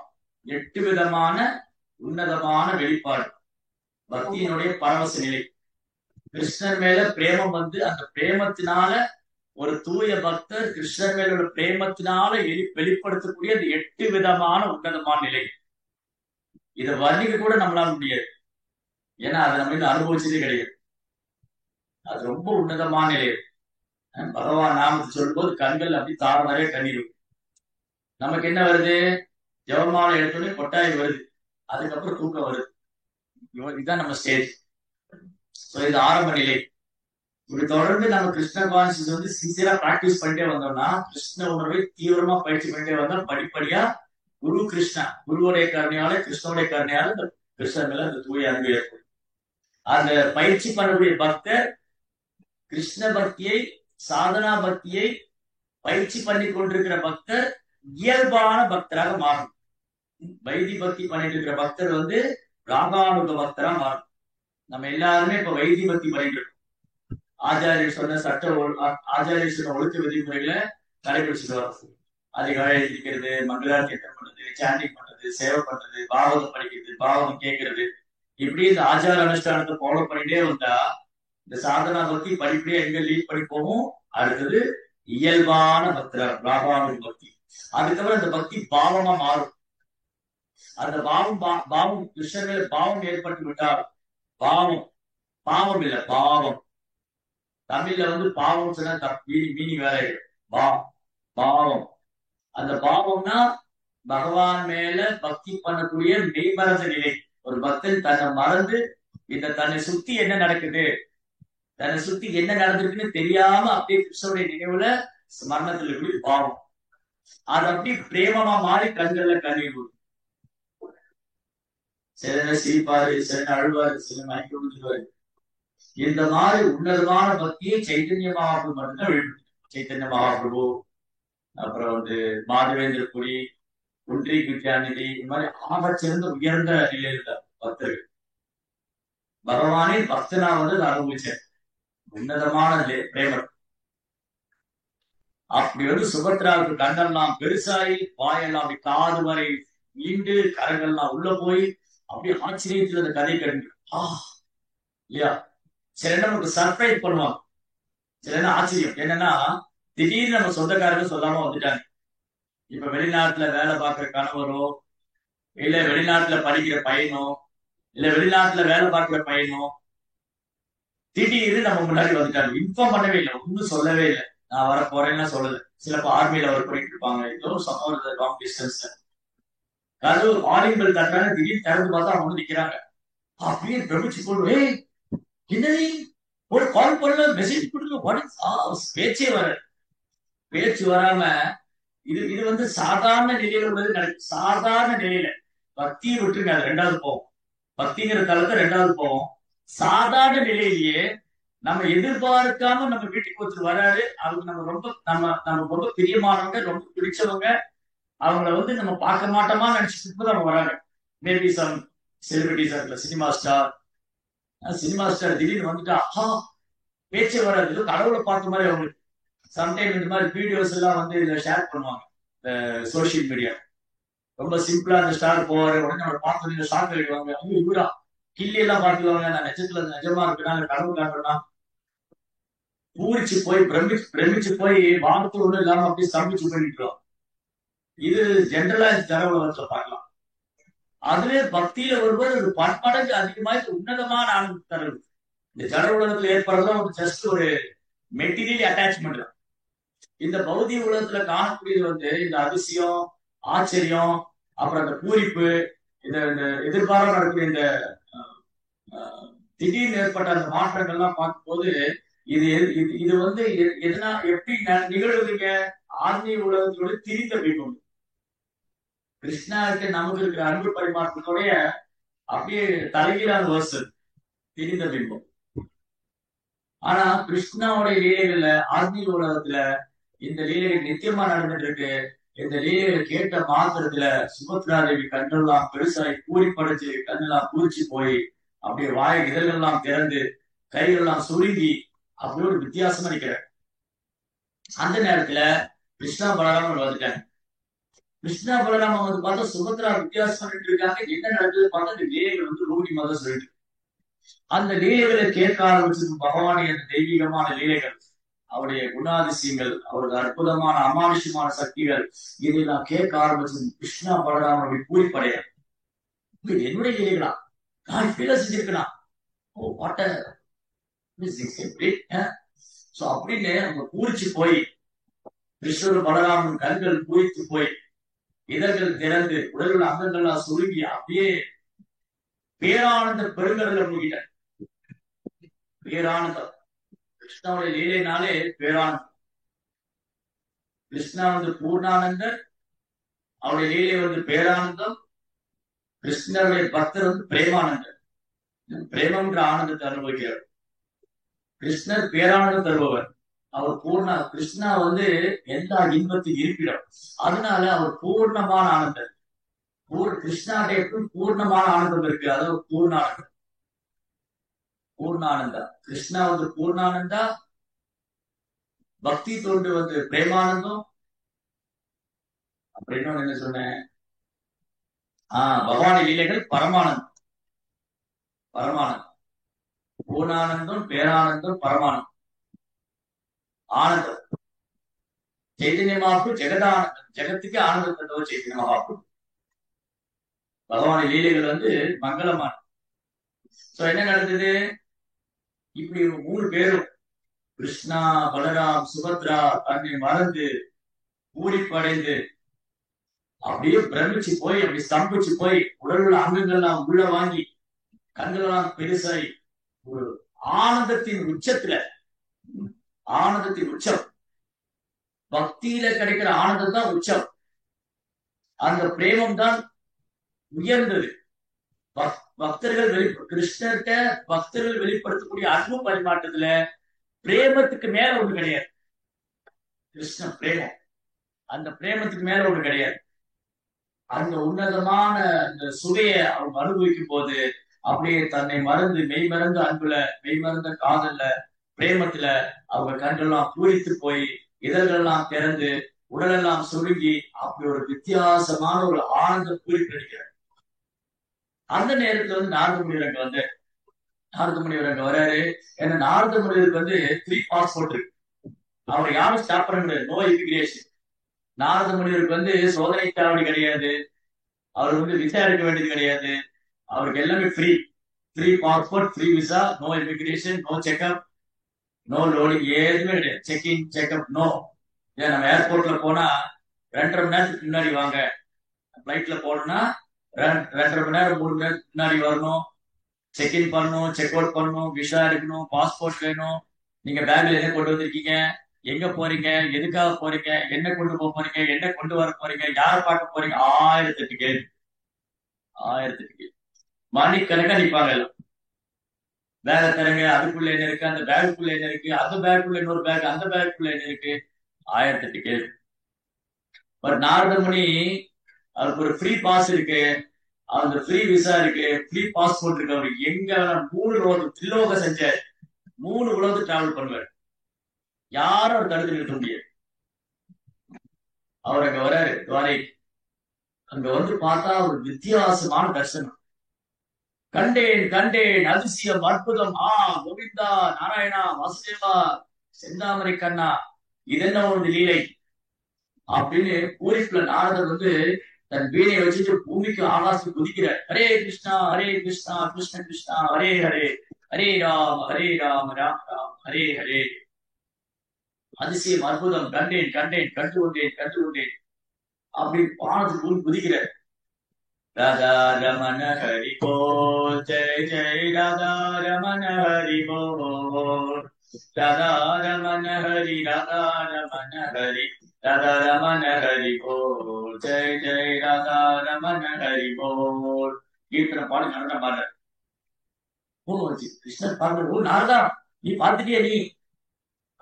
8 விதமான உன்னதமான வெளிப்பாடு, பக்தியினுடைய பரவச நிலை. கிருஷ்ணர் மேல பிரேமம் வந்து அந்த பிரேமத்தினால ஒரு தூய பக்தர் கிருஷ்ணர் மேலோட பிரேமத்தினால வெளிப்படுத்தக்கூடிய அந்த 8 விதமான உன்னதமான நிலை. இதை வர்ணிக்க கூட நம்மளால முடியாது. ஏன்னா அதை நம்ம இன்னும் அனுபவிச்சதே கிடையாது. அது ரொம்ப உன்னதமான நிலை. பகவான் நாமத்தை சொல்லும் போது கண்கள் அப்படி தார நிறைய கண்ணீர். நமக்கு என்ன வருது? ஜெபமாலை எடுத்தோடனே கொட்டாய் வருது, அதுக்கப்புறம் தூக்கம் வருது. இதுதான் நம்ம ஸ்டேஜ். இது ஆரம்ப நிலை. இப்படி தொடர்ந்து நம்ம கிருஷ்ண கான்சியஸ் வந்து சின்சியரா பிராக்டிஸ் பண்ணிட்டே வந்தோம்னா, கிருஷ்ண உணர்வை தீவிரமா பயிற்சி பண்ணிட்டே வந்தா படிப்படியா குருவுடைய கருணையால, கிருஷ்ணனுடைய கருணையால இந்த கிருஷ்ணன் மேல அந்த தூய அன்பு ஏற்படும். அந்த பயிற்சி பண்ணக்கூடிய பக்தர் கிருஷ்ண பக்தியை, சாதனா பக்தியை பயிற்சி பண்ணி கொண்டிருக்கிற பக்தர் இயல்பான பக்தராக மாறும். வைதி பக்தி பண்ணிட்டு இருக்கிற பக்தர் வந்து ராகானுக பக்தரா மாறும். நம்ம எல்லாருமே இப்ப வைதி பக்தி பண்ணிட்டு இருக்கோம். ஆச்சாரியர் சொன்ன ஆச்சாரியர் சொன்ன ஒழுக்க விதிமுறைகளை கடைபிடிச்சிட்டு வரோம். அதிகாலை எழுதிக்கிறது, மங்களாரத்தி பண்றது, சாண்டிங் பண்றது, சேவை பண்றது, பாகவதம் படிக்கிறது, பாகவதம் கேட்கறது, இப்படி இந்த ஆச்சார அனுஷ்டானத்தை ஃபாலோ பண்ணிட்டே வந்தா இந்த சாதனா பக்தி படிப்படியா எங்க லீட் பண்ணி போகும். அடுத்தது இயல்பான பக்தரா ராகானுக பக்தி. அதுக்கப்புறம் இந்த பக்தி பாவமா மாறும். அந்த பாவம் கிருஷ்ணர் பாவம் ஏற்பட்டு விட்டால், பாவம் இல்ல பாவம். தமிழ்ல வந்து பாவம் சொன்னா மீனி வேற பாவம். அந்த பாவம்னா பகவான் மேல பக்தி பண்ணக்கூடிய மெய்மறந்த நிலை. ஒரு பக்தன் தன்னை மறந்து தன்னை சுத்தி என்ன நடக்குது, தன்னை சுத்தி என்ன நடந்திருக்குன்னு தெரியாம அப்படியே கிருஷ்ணனுடைய நினைவுல மரணத்துல இருக்கிற பாவம். அது அப்படியே பிரேமமா மாறி கண்கள்ல கண்ணீர் வரும். சில சிரிப்பாரு, சில அழுவாரு, சில மயக்க விழுந்துருவாரு. இந்த மாதிரி உன்னதமான பக்தியை சைத்தன்ய மகாபிரபு மட்டும்தான் வெளிப்படுத்தும். சைத்தன்ய மகாபிரபு, அப்புறம் வந்து மாதவேந்திர புரி, குன்றி வித்யாநிதி, இந்த மாதிரி ஆகச்சிறந்த உயர்ந்த நிலையில் இருந்த பக்தர்கள். பகவானே பக்தனா வந்து அனுபவிச்சேன் உன்னதமான பிரேமம். அப்படி வந்து சுபத்ராவுக்கு கண்ணெல்லாம் பெருசாயி, வாயெல்லாம் அப்படி காது வரை நீண்டு, கரங்கள்லாம் உள்ள போய் அப்படியே ஆச்சரியத்துல அந்த கதை கண்டு இல்லையா. சில நமக்கு சர்ப்ரைஸ் பண்ணுவாங்க, சில ஆச்சரியம் என்னன்னா, திடீர்னு நம்ம சொந்தக்காரங்க சொல்லாம வந்துட்டாங்க. இப்ப வெளிநாட்டுல வேலை பார்க்கிற கணவரோ, இல்ல வெளிநாட்டுல படிக்கிற பையனோ, இல்ல வெளிநாட்டுல வேலை பார்க்கிற பையனோ திடீர்னு நம்ம முன்னாடி வந்துட்டாங்க. இன்ஃபார்ம் பண்ணவே இல்லை, ஒன்னும் சொல்லவே இல்லை. நான் வர போறேன்னா சொல்லல. சிலப்போ ஆர்மியில ஒர்க் பண்ணிட்டு இருப்பாங்க, ஏதோ சம்பவம் லாங் டிஸ்டன்ஸ்ல கதவு ஆலிம்பல் தட்டான திடீர்னு திறந்து பார்த்தா அவங்க வந்து நிக்கிறாங்க. அப்படியே பிரமிச்சு கொண்டு, என்ன ஒரு கால் பண்ண மெசேஜ் கொடுங்க, பேச்சு வராம இது வந்து சாதாரண நிலையில உள்ளது நடக்கும். சாதாரண நிலையில பக்தியை விட்டுருங்க, அது ரெண்டாவது போவோம். பக்திங்கிற தளத்தை ரெண்டாவது போவோம். சாதாரண நிலையிலேயே நம்ம எதிர்பார்க்காம நம்ம வீட்டுக்கு ஒருத்தர் வராரு. அவங்க நம்ம ரொம்ப பிரியமானவங்க, ரொம்ப பிடிச்சவங்க. அவங்கள வந்து நம்ம பார்க்க மாட்டோமா நினைச்சிட்டு அவங்க வராங்க. மேபி சம் செலிபிரிட்டிஸா இருக்கல, சினிமா ஸ்டார் திடீர்னு வந்துட்டா பேச்சே வராது, கடவுளை பார்த்த மாதிரி அவங்களுக்கு. சம்டைம் இந்த மாதிரி வீடியோஸ் எல்லாம் வந்து இதுல ஷேர் பண்ணுவாங்க இந்த சோசியல் மீடியா. ரொம்ப சிம்பிளா அந்த ஸ்டார் போவாரு, உடனே நம்ம பார்த்து ஷாக் ஆகிடுவாங்க. இவரா கிள்ளி எல்லாம் பார்த்துக்குவாங்க. நான் நட்சத்திர நிஜமா இருக்குன்னா கடவுள் காட்டுறா பூரிச்சு போய் பிரமிச்சு போய் வானத்துல ஒண்ணும் இல்லாம அப்படியே ஸ்தம்பிச்சு பண்ணிட்டுருவோம். இது ஜென்ரலா ஜன உலகத்துல பார்க்கலாம். அதுவே பக்தியில வரும்போது ஒரு பன்மடங்கு அதிகமாக உன்னதமான ஆனந்தம் தருது. இந்த ஜன உலகத்துல ஏற்படுறதும் ஒரு ஜஸ்ட் ஒரு மெட்டீரியல் அட்டாச்மெண்ட் தான். இந்த பௌதிக உலகத்துல காணக்கூடியது வந்து இந்த அதிசயம், ஆச்சரியம், அப்புறம் அந்த பூரிப்பு, இந்த எதிர்பாராம நடக்கூடிய இந்த திடீர்னு ஏற்பட்ட அந்த மாற்றங்கள்லாம் பார்க்கும்போது இது வந்து எதனா எப்படி நிகழ்வுங்க ஆன்மீக உலகத்தோட திரிந்த பிம்பம். கிருஷ்ணாவுக்கு நமக்கு இருக்கிற அன்பு பரிமாற்றத்தோடைய அப்படியே தலைகீழான வருஷம் திரிந்த பிம்பம். ஆனா கிருஷ்ணாவுடைய லீலைகள்ல ஆன்மீக உலகத்துல இந்த லீலைகள் நித்தியமா நடந்துட்டு இருக்கு. இந்த லீலைகளை கேட்ட மாத்திரத்துல சுபத்ரா தேவி கண்ணெல்லாம் பெருசாகி பூரி படைச்சு கண்ணெல்லாம் பூரிச்சு போய் அப்படியே வாய் இதழ்கள்லாம் திறந்து கைகள்லாம் சுருங்கி அப்படி ஒரு வித்தியாசமா நிற்கிறார். அந்த நேரத்துல கிருஷ்ணா பலராமன் வந்துட்டாங்க. கிருஷ்ணா பலராமன் வந்து பார்த்தா சுபத்ரா வித்தியாசம் பண்ணிட்டு இருக்காங்க. என்ன நடக்குது பார்த்தா இந்த லீலைகள் வந்து ரூடி மதம் சொல்லிட்டு அந்த லீலைகளை கேட்க ஆரம்பிச்சது பகவானே. அந்த தெய்வீகமான லீலைகள் அவருடைய குணாதிசயங்கள், அவருடைய அற்புதமான அமானுஷமான சக்திகள், இதை நான் கேட்க ஆரம்பிச்சது. கிருஷ்ணா பலராமனுடைய பூரிப்படைய என்னுடைய லீலைகளா, நான் இப்படிலாம் செஞ்சிருக்கலாம். ஓ வாட்ட அப்படின்னு அவங்க பூரிச்சு போய், கிருஷ்ணர் பலராமன் கண்கள் பூரித்து போய், இதழ்கள் திறந்து, உடலுள்ள அங்கங்கள்லாம் சுருங்கி அப்படியே பேரானந்த பெருங்கடல மூழ்கிட்ட. பேரானந்தம், கிருஷ்ணாவுடைய லீலைனாலே பேரானந்தம். கிருஷ்ணா வந்து பூர்ணானந்தர், அவருடைய லீலை வந்து பேரானந்தம். கிருஷ்ணருடைய பக்தர் வந்து பிரேமானந்தர், பிரேமன்ற ஆனந்தத்தை அனுபவிக்கிறார். கிருஷ்ணர் பேரானந்தம் தருபவர், அவர் பூர்ண. கிருஷ்ணா வந்து எல்லா இன்பத்தையும் இருப்பிடம், அதனால அவர் பூர்ணமான ஆனந்தர். கிருஷ்ணாட்ட எப்படி பூர்ணமான ஆனந்தம் இருக்கு, அதாவது பூர்ணானந்தம். பூர்ணானந்தா கிருஷ்ணா வந்து பூர்ணானந்தா, பக்தி தொண்டு வந்து பிரேமானந்தம். அப்படின்னு என்ன சொன்னேன், பகவான் லீலைகள் பரமானந்தம். பரமானந்தம், பூர்ணானந்தம், பேரானந்தம், பரமானந்தம், ஆனந்தம். சைதன்ய மகாபிரபு ஜெகதானந்தம், ஜெகத்துக்கு ஆனந்தம் தந்தவர் சைதன்ய மகாபிரபு. பகவான் லீலைகள் வந்து மங்களமான. சோ என்ன நடந்தது, இப்படி 3 பேரும் கிருஷ்ணா, பலராம், சுபத்ரா தன்னை மறந்து பூரிப்படைந்து அப்படியே பிரமிச்சு போய், அப்படி ஸ்தம்பிச்சு போய், உடல் உள்ள அங்கங்கள்லாம் உள்ள வாங்கி, கண்களெல்லாம் பெருசாய், ஒரு ஆனந்தத்தின் உச்சத்துல, ஆனந்தத்தின் உச்சம், பக்தியில கிடைக்கிற ஆனந்தம் தான் உச்சம். அந்த பிரேமம் தான் உயர்ந்தது. பக்தர்கள் கிருஷ்ணர்கிட்ட பக்தர்கள் வெளிப்படுத்தக்கூடிய அன்பு பரிமாற்றத்துல பிரேமத்துக்கு மேல ஒண்ணு கிடையாது. கிருஷ்ண பிரேமம், அந்த பிரேமத்துக்கு மேல ஒண்ணு கிடையாது. அந்த உன்னதமான அந்த சுவையை அவங்க அனுபவிக்கும் போது அப்படியே தன்னை மறந்து, மெய் மறந்த அன்புல, மெய் மறந்த காதல்ல, பிரேமத்துல அவங்க கண்கள்லாம் பூரித்து போய், இதழ்கள்லாம் திறந்து, உடலெல்லாம் சுருங்கி, அப்படி ஒரு வித்தியாசமான ஒரு ஆனந்த பூரிப்பு அடிக்கிறார். அந்த நேரத்துல வந்து நாரத முனிவர் அங்க வந்து, நாரத முனிவர் அங்க வராரு. ஏன்னா நாரத முனிவருக்கு வந்து 3 பாஸ்போர்ட் இருக்கு. அவர் யாரும் ஸ்டாப் பண்ண முடியாது, நோ இமிகிரேஷன். நாரத முனிவருக்கு வந்து சோதனை சாவடி கிடையாது, அவர் வந்து விசா எடுக்க வேண்டியது கிடையாது. அவருக்கு எல்லாமே free. Free passport, free visa, no immigration, no checkup, no loading, எதுவுமே கிடையாது. Check in checkup no. ஏன் நம்ம ஏர்போர்ட்ல போனா 2.5 மணி நேரத்துக்கு முன்னாடி வாங்க, பிளைட்ல போனோம்னா 2.5 மணி நேரம் 3 மணி நேரத்துக்கு முன்னாடி வரணும். செக்இன் பண்ணணும், செக் அவுட் பண்ணணும், விசா எடுக்கணும், பாஸ்போர்ட் வேணும். நீங்க பேக்ல என்ன கொண்டு வந்திருக்கீங்க, எங்க போறீங்க, எதுக்காக போறீங்க, என்ன கொண்டு போக போறீங்க, என்ன கொண்டு வர போறீங்க, யாரை பார்க்க போறீங்க, 1008 கேள்வி. 1008 கேள்வி. மணிக்கணக்கா நிப்பாங்க எல்லாம். பேக தரங்க, அதுக்குள்ள என்ன இருக்கு, அந்த பேகுக்குள்ள என்ன இருக்கு, அந்த பேக்குள்ள இன்னொரு பேக், அந்த பேக்குள்ள என்ன இருக்கு, 1008 கேள்வி. பட் நாரத முனி, அவருக்கு ஒரு ஃப்ரீ பாஸ் இருக்கு, அந்த ஃப்ரீ விசா இருக்கு, ஃப்ரீ பாஸ்போர்ட் இருக்கு. அவருக்கு எங்க 3 உலகம், திரிலோக செஞ்சார், 3 உலகத்துக்கு டிராவல் பண்ணுவார். யாரும் அவர் தடுத்து நிறுத்த முடியாது. அவர் அங்க வராரு துவாரை. அங்க வந்து பார்த்தா ஒரு வித்தியாசமான தரிசனம். கண்டேன் கண்டேன் அதிசயம் அற்புதம், கோவிந்தா, நாராயணா, வாசுதேவா, செந்தாமரை கண்ணா, இதென்ன ஒரு லீலை அப்படின்னு பூரிப்புல நாரதர் வந்து தன் வீணை வச்சுட்டு பூமிக்கு ஆகாசத்துக்கு குதிக்கிறார். ஹரே கிருஷ்ணா கிருஷ்ண கிருஷ்ணா ஹரே ஹரே, ஹரே ராம் ராம் ராம் ஹரே ஹரே. அதிசயம் அற்புதம், கண்டேன் கண்டேன், கண்டு கொண்டேன் அப்படி பானத்துக்கு குதிக்கிறார். ராதா ரமண ஹரி போல், ஜெய் ஜெய் ராதா ரமண ஹரி போல், ராதா ரமண ஹரி, ராதா ரமண ஹரி, ராதா ரமண ஹரி போல், ஜெய் ஜெய் ராதா ரமண ஹரி போல். கீர்த்தனை பாடு நடன பாடுற கிருஷ்ணன் பாடுற. ஓ நாரதா, நீ பாத்துட்டியா? நீ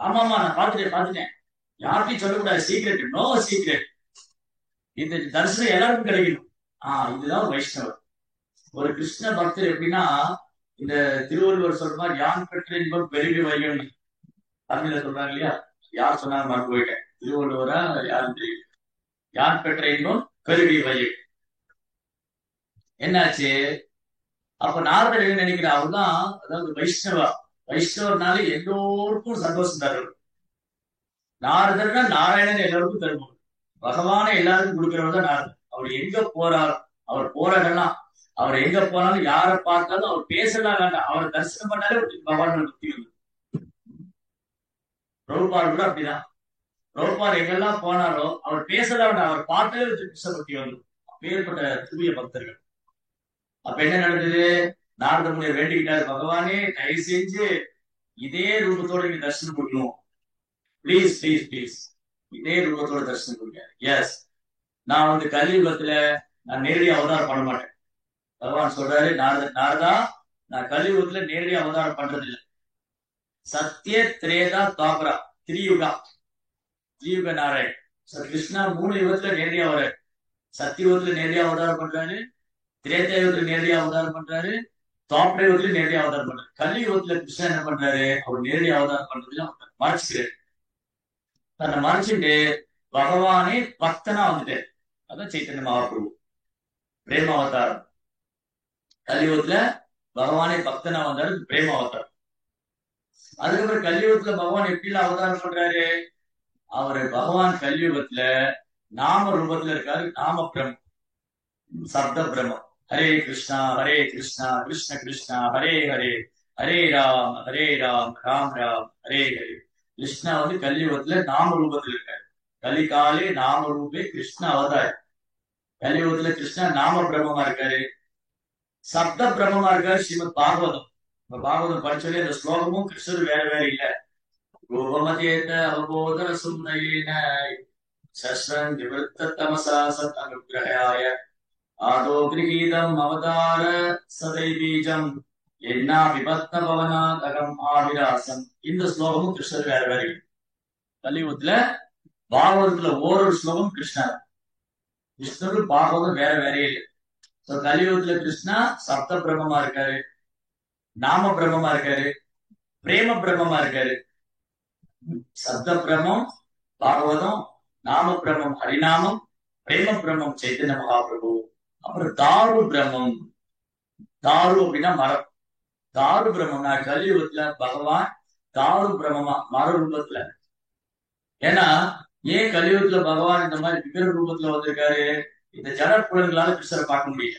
ஆமாமா நான் பாத்துட்டேன். யார்கிட்டையும் சொல்லக்கூடாது, சீக்ரெட், நோ சீக்ரெட். இந்த தரிசனம் எல்லாருக்கும் கிடைக்கணும். இதுதான் வைஷ்ணவர். ஒரு கிருஷ்ண பக்தர் எப்படின்னா, இந்த திருவள்ளுவர் சொல்ற மாதிரி யான் பெற்ற இன்பம் பெருகி வையும் தமிழ்ல சொல்றாங்க இல்லையா? யார் சொன்னாங்க மறந்து போயிட்டேன், திருவள்ளுவரா யாரும் தெரியும். யான் பெற்ற இன்பம் பெருகி வையும். என்னாச்சு? அப்ப நாரதர் என்ன நினைக்கிறார், அவர்தான் அதாவது வைஷ்ணவர்னால எல்லோருக்கும் சந்தோஷம் தருவார். நாரதர்னா நாராயணன் எல்லாருக்கும் தருவோம். பகவானை எல்லாருக்கும் கொடுக்கிறவர் தான் நாரதர். அவர் எங்க போறார், அவர் போறதெல்லாம், அவர் எங்க போனாலும் யாரை பார்த்தாலும் அவர் பேசலாம் வேண்டாம், அவரை தரிசனம் பண்ணாலே பகவான் பக்தி வந்து. பிரபுபால் கூட அப்படிதான். பிரபுபால் எங்கெல்லாம் போனாரோ அவர் பேசலாம் வேண்டாம், அவர் பார்த்தாலே கிருஷ்ண பக்தி வந்து. அப்பேற்பட்ட தூய பக்தர்கள். அப்ப என்ன நடந்தது? நாரத முனிவர் வேண்டிக்கிட்டாரு, பகவானே தயவு செஞ்சு இதே ரூபத்தோட நீங்க தரிசனம் கொடுக்கணும், பிளீஸ் பிளீஸ் பிளீஸ், இதே ரூபத்தோட தரிசனம் கொடுங்க. எஸ், நான் வந்து கலியுகத்துல நான் நேரடியா அவதாரம் பண்ண மாட்டேன். பகவான் சொல்றாரு, நாரதா நான் கலியுகத்துல நேரடியா அவதாரம் பண்றது இல்லை. சத்திய திரேதா தாபரா, திரியுகா, திரியுக நாராயண். கிருஷ்ணா 3 யுகத்துல நேரடியா வர, சத்தியுகத்துல நேரடியா அவதாரம் பண்றாரு, திரேதா யுகத்துல நேரடியா அவதாரம் பண்றாரு, தாபர யுகத்துல நேரடியா அவதாரம் பண்றாரு. கலியுகத்துல கிருஷ்ணா என்ன பண்றாரு? அவர் நேரடியா அவதாரம் பண்றதுல மறைச்சுக்கிறாரு. தன்னை மறைச்சுட்டு பகவானே பக்தனா வந்துட்டாரு. அதான் சைத்தன்ய மகாபிரபு பிரேம அவதாரம். கலியுகத்துல பகவானே பக்தனா வந்தாரு, பிரேம அவதாரம். அதுக்கப்புறம் கலியுகத்துல பகவான் எப்படிலாம் அவதாரம் பண்றாரு? அவரு பகவான் கலியுகத்துல நாம ரூபத்துல இருக்காரு. நாம பிரம்மம், சப்த பிரம்மம். ஹரே கிருஷ்ணா கிருஷ்ணா கிருஷ்ணா ஹரே ஹரே, ஹரே ராம் ராம் ராம் ஹரே ஹரே. கிருஷ்ணா வந்து கலியுகத்துல நாம ரூபத்துல இருக்காரு. கலிகாலே நாம ரூபே கிருஷ்ண அவதார். கலியுகத்துல கிருஷ்ணா நாம பிரம்மமா இருக்காரு, சப்த பிரம்மமா இருக்காரு. ஸ்ரீமத் பாகவதம், பாகவதம் படிச்சோடே அந்த ஸ்லோகமும் கிருஷ்ணர் வேற வேற இல்ல. கோபமதேத அவபோதன சும்னயேன சஸ்ரன் நிவர்த்த தமசா சத் அனுக்கிரகாய ஆதோ கிரகீதம் அவதார சதை பீஜம் என்ன விபத்த பவனாதகம் ஆவிராசம். இந்த ஸ்லோகமும் கிருஷ்ணர் வேற வேற இல்லை. கலியுகத்துல பாகவதத்துல ஓரொரு ஸ்லோகம் கிருஷ்ணர், கிருஷ்ணரும் பாகவதம் வேற வேறே இல்லை. கலியுகத்துல கிருஷ்ணா சப்த பிரம்மமா இருக்காரு, நாம பிரம்மமா இருக்காரு, பிரேம பிரம்மமா இருக்காரு. சப்த பிரம்மம் பாகவதம், நாம பிரம்மம் ஹரிநாமம், பிரேம பிரம்மம் சைத்தன்ய மகாபிரபு. அப்புறம் தாரு பிரம்மம், தாரு அப்படின்னா மரம். தாரு பிரம்மம்னா கலியுகத்துல பகவான் தாரு பிரம்மமா மர ரூபத்துல. ஏன்னா ஏன் கலியுகத்துல பகவான் இந்த மாதிரி விக்கிர ரூபத்துல வந்திருக்காரு? இந்த ஜட புலன்களால கிருஷ்ணரை பார்க்க முடியல,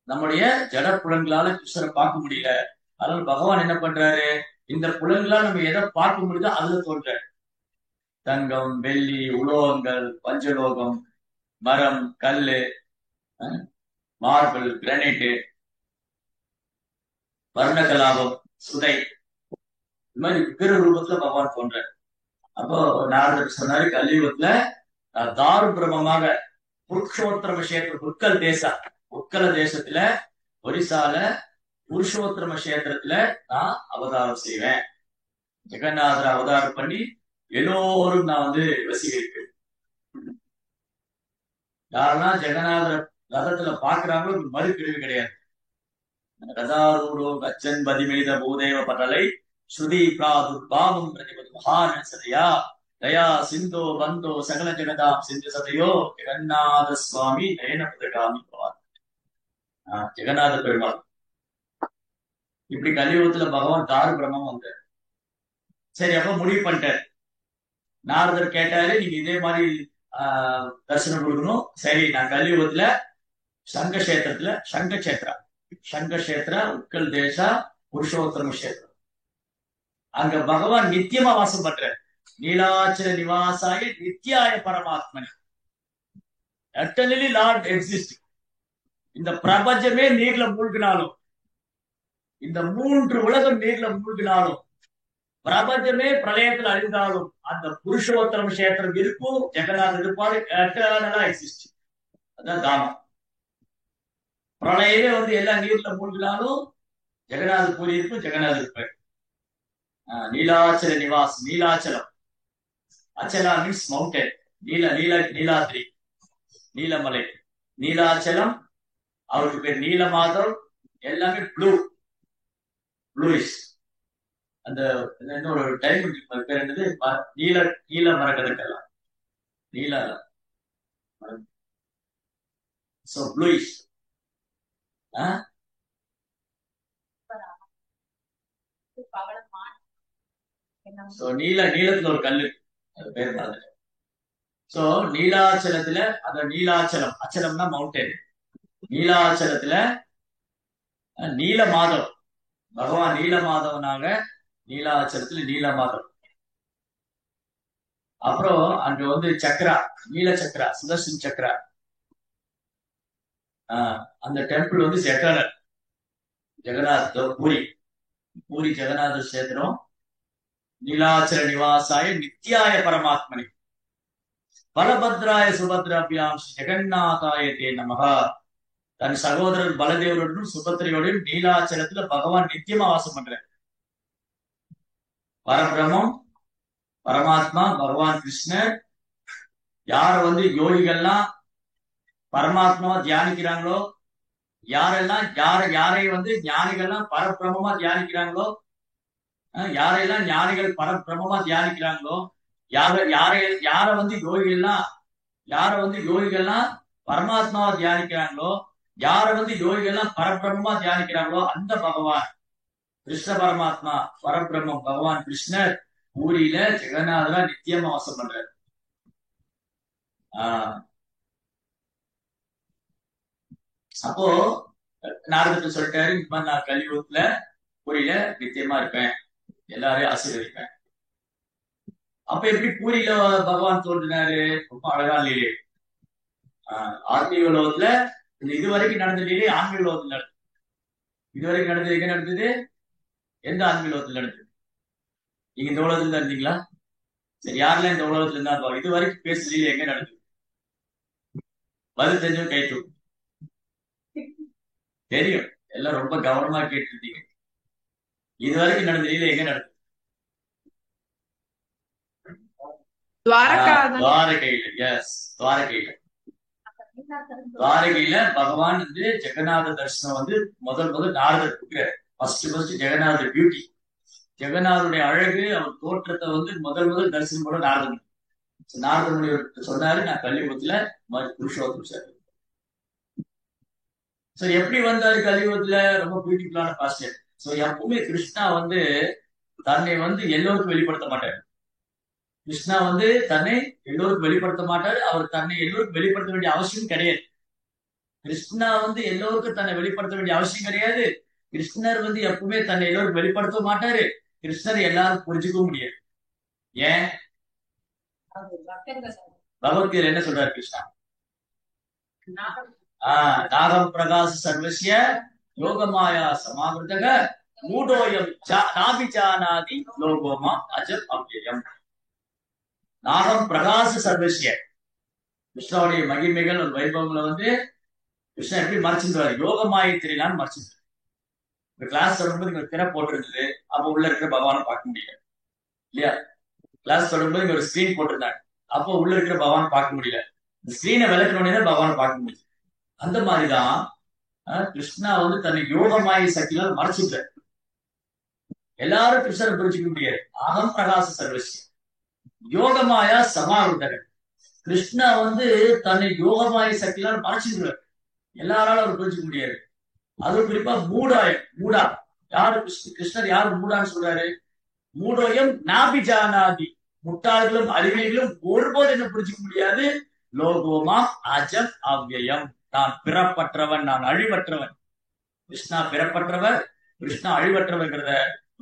நம்முடைய ஜட புலன்களால கிருஷ்ணரை பார்க்க முடியல. அதனால பகவான் என்ன பண்றாரு? இந்த புலன்களால் நம்ம எதை பார்க்க முடியுதோ அதுல தோன்றாரு. தங்கம், வெள்ளி, உலோகங்கள், பஞ்சலோகம், மரம், கல்லு, மார்பிள், கிரானைட்டு, வர்ணகலாபம், சுதை, இந்த மாதிரி விக்கிர ரூபத்துல பகவான் தோன்றாரு. அப்போ நாரதர் சொன்னாரு, கலியுகத்துல தாரு பிரம்மமாக புருஷோத்தர விஷயத்துல உட்கல் தேசா, உட்கல தேசத்துல ஒரிசால புருஷோத்தரம கஷேத்திரத்துல நான் அவதாரம் செய்வேன். ஜெகநாதர் அவதாரம் பண்ணி எல்லோரும் நான் வந்து வசீகரிப்பேன். யாரெல்லாம் ஜெகநாதர் ரதத்துல பாக்குறாங்களோ மறுபிரிவு கிடையாது. ரதாரூடோ கச்சன் பதிமெய்த பூதேவ பட்டலை ஸ்ருதி பிராதுர்பாவம் பிரதிபது மகான சதையா தயா சிந்தோ பந்தோ சகல ஜெகதாம் சிந்து சதையோ ஜெகநாத சுவாமி நயன புதகாமி பவான். ஜெகநாத பெருமாள் இப்படி கலியுகத்துல பகவான் தாரு பிரம்மம் வந்தார். சரி, அப்ப முடிவு பண்ணிட்டாரு. நாரதர் கேட்டாரு, நீங்க இதே மாதிரி தரிசனம் கொடுக்கணும். சரி, நான் கலியுகத்துல சங்கக்ஷேத்திரத்துல, சங்கக்ஷேத்திரா உட்கல் தேசா புருஷோத்தம கஷேத்திரம், அங்க பகவான் நித்தியமா வாசம் பண்றார். நீலாச்சல நிவாசாய நித்யாய பரமாத்மனி, எட்டர்னலி லார்ட் எக்ஸிஸ்ட். இந்த பிரபஞ்சமே நீர்ல மூழ்கினாலும், இந்த 3 உலகம் நீர்ல மூழ்கினாலும், பிரபஞ்சமே பிரளயத்தில் அழிந்தாலும் அந்த புருஷோத்தரம் கஷேத்திரம் இருக்கும். ஜெகநாதர் இருப்பாரு, எட்டர்னலா எக்ஸிஸ்ட். அதான் தானம். பிரளயமே வந்து எல்லா நீர்ல மூழ்கினாலும் ஜெகநாதர் பூரி இருக்கும், ஜெகநாதர் இருப்பார். நீலாச்சல நிவாஸ், நீலாச்சலம், அச்சலா மீன்ஸ் மவுண்டன், நீலாத்ரி, நீலமலை, நீலாச்சலம், அவருக்கு பேர் நீலமாதவ், எல்லாமே ப்ளூயிஷ். அந்த இன்னொரு டைம் பேர் என்னது, நீல மரக்கதற்கெல்லாம் நீல, சோ ப்ளூயிஷ். நீலத்துல ஒரு கல்லு, அது பேர் மாதிரி. சோ நீலாச்சலத்துல, அந்த நீலாச்சலம், அச்சலம்னா மவுண்டன், நீலாச்சலத்துல நீலமாதவ், பகவான் நீலமாதவனாக நீலாச்சலத்துல நீலமாதவ். அப்புறம் அங்க வந்து சக்ரா, நீல சக்ரா, சுதர்ஷன் சக்ரா. அந்த டெம்பிள் வந்து செட்டலர் ஜெகநாத் பூரி, பூரி ஜெகநாத கஷேத்திரம். நீலாச்சல நிவாசாய நித்யாய பரமாத்மனி பலபத்ராய சுபத்ராபியாம் ஜெகநாதாய தே நமஹ. தன் சகோதரர் பலதேவருடன் சுபத்திரையோடும் நீலாச்சலத்துல பகவான் நித்தியமா வாசம் பண்றார். பரபிரமம், பரமாத்மா, பகவான் கிருஷ்ணர். யார வந்து யோகிகள்லாம் பரமாத்மாவா தியானிக்கிறாங்களோ, யாரெல்லாம் யாரை வந்து ஞானிகள்லாம் பரபிரமமா தியானிக்கிறாங்களோ, யாரெல்லாம் ஞானிகள் பரபிரமமா தியானிக்கிறாங்களோ, யார வந்து யோகிகள்லாம் பரமாத்மாவா தியானிக்கிறாங்களோ, யார வந்து யோகிகள்லாம் பரபிரமமா தியானிக்கிறாங்களோ, அந்த பகவான் கிருஷ்ண பரமாத்மா பரபிரம்மம் பகவான் கிருஷ்ணர் பூரியில ஜெகநாதரா நித்தியமா வாசம் பண்றாரு. அப்போ நாரதர் சொல்லிட்டாரு, இந்த மாதிரி நான் கலியுகத்துல பூரியில நித்தியமா இருப்பேன், எல்லாரையும் ஆசீர்வதிப்பேன். அப்ப எப்படி பூரியில பகவான் தோன்றினாரு? ரொம்ப அழகா லீலை. ஆத்மீக உலகத்துல இதுவரைக்கும் நடந்த லீலை ஆன்மீக உலகத்துல நடந்தது. இதுவரைக்கும் நடந்தது எங்க நடந்தது? எந்த ஆன்மீக உலகத்துல நடந்தது? நீங்க இந்த உலகத்துல தான் இருந்தீங்களா? சரி, யாரெல்லாம் இந்த உலகத்துல இருந்தா இது வரைக்கும் பேச லீலை எங்க நடந்தது? பதில் தெரிஞ்சவங்க கை தூக்கு. தெரியும், எல்லாம் ரொம்ப கவனமா கேட்டு இருந்தீங்க. இது வரைக்கும் நடந்த லீலை எங்க நடந்தது? துவாரகையில. எஸ், துவாரகையில பகவான் வந்து ஜெகநாத தரிசனம் வந்து முதல் நாரதர் கொடுக்கிறார். ஃபர்ஸ்ட் ஜெகநாதர் பியூட்டி, ஜெகநாதருடைய அழகு, அவர் தோற்றத்தை வந்து முதல் தரிசனம் கூட நாரத முனிவர் சொன்னாரு, நான் கலியுகத்துல புருஷோத்தம் சார். சோ எப்படி வந்தாரு கலியுகத்துல? ரொம்ப பியூட்டிஃபுல்லான பாஸ்டர். சோ எப்பவுமே கிருஷ்ணா வந்து தன்னை வந்து எல்லோருக்கும் வெளிப்படுத்த மாட்டாரு. கிருஷ்ணா வந்து தன்னை எல்லோருக்கும் வெளிப்படுத்த மாட்டாரு. அவர் தன்னை எல்லோருக்கும் வெளிப்படுத்த வேண்டிய அவசியம் கிடையாது. கிருஷ்ணா வந்து எல்லோருக்கும் தன்னை வெளிப்படுத்த வேண்டிய அவசியம் கிடையாது. கிருஷ்ணர் வந்து எப்பவுமே தன்னை எல்லோருக்கும் வெளிப்படுத்த மாட்டாரு. கிருஷ்ணர் எல்லாரும் புரிஞ்சுக்க முடியாது. ஏன்? பகவத்கீதையில என்ன சொல்றாரு கிருஷ்ணா? நாகம் பிரகாச சர்வசிய யோகமாயா சமாவிருத்தக மூடோயம் நாபிஜானாதி லோகோமா அஜம் அவ்யயம். நாகம் பிரகாச சர்வசிய, கிருஷ்ணாவுடைய மகிமைகள் ஒரு வைபவங்களை வந்து கிருஷ்ணன் எப்படி மறைச்சிருந்தாரு? யோக மாயத்திரிலான்னு மறைச்சிருந்தாரு. இந்த கிளாஸ் தொடங்கும்போது இங்க திரை போட்டிருந்தது, அப்ப உள்ள இருக்கிற பகவானை பார்க்க முடியல இல்லையா? கிளாஸ் தொடங்கும்போது இங்க ஒரு ஸ்கிரீன் போட்டிருந்தாங்க, அப்போ உள்ள இருக்கிற பகவானை பார்க்க முடியல. இந்த ஸ்கிரீனை விளக்கணுன்னே தான் பகவானை பார்க்க முடியும். அந்த மாதிரிதான் கிருஷ்ணா வந்து தன்னை யோகமாய சக்தியால் மறைச்சிட்டார். எல்லாரும் கிருஷ்ணரை புரிஞ்சுக்க முடியாது. அகம் பிரகாச சர்வசியம் யோகமாயா சமாவிருத்தகன். கிருஷ்ணா வந்து தன்னை யோகமாய சக்தியால் மறைச்சிருக்கிறார். எல்லாராலும் அவர் புரிஞ்சுக்க முடியாது. அதுவும் குறிப்பா மூடா யாரு? கிருஷ்ணர் யாரு மூடான்னு சொல்றாரு? மூடோயம் நாபிஜானாதி, முட்டாள்களும் அறிவியர்களும் ஒருபோது என்ன புரிஞ்சுக்க முடியாது. லோகோமா அஜம் அவ்யயம், நான் பிறப்பற்றவன், நான் அழிவற்றவன். கிருஷ்ணா பிறப்பற்றவர், கிருஷ்ணா அழிவற்றவர்கிறத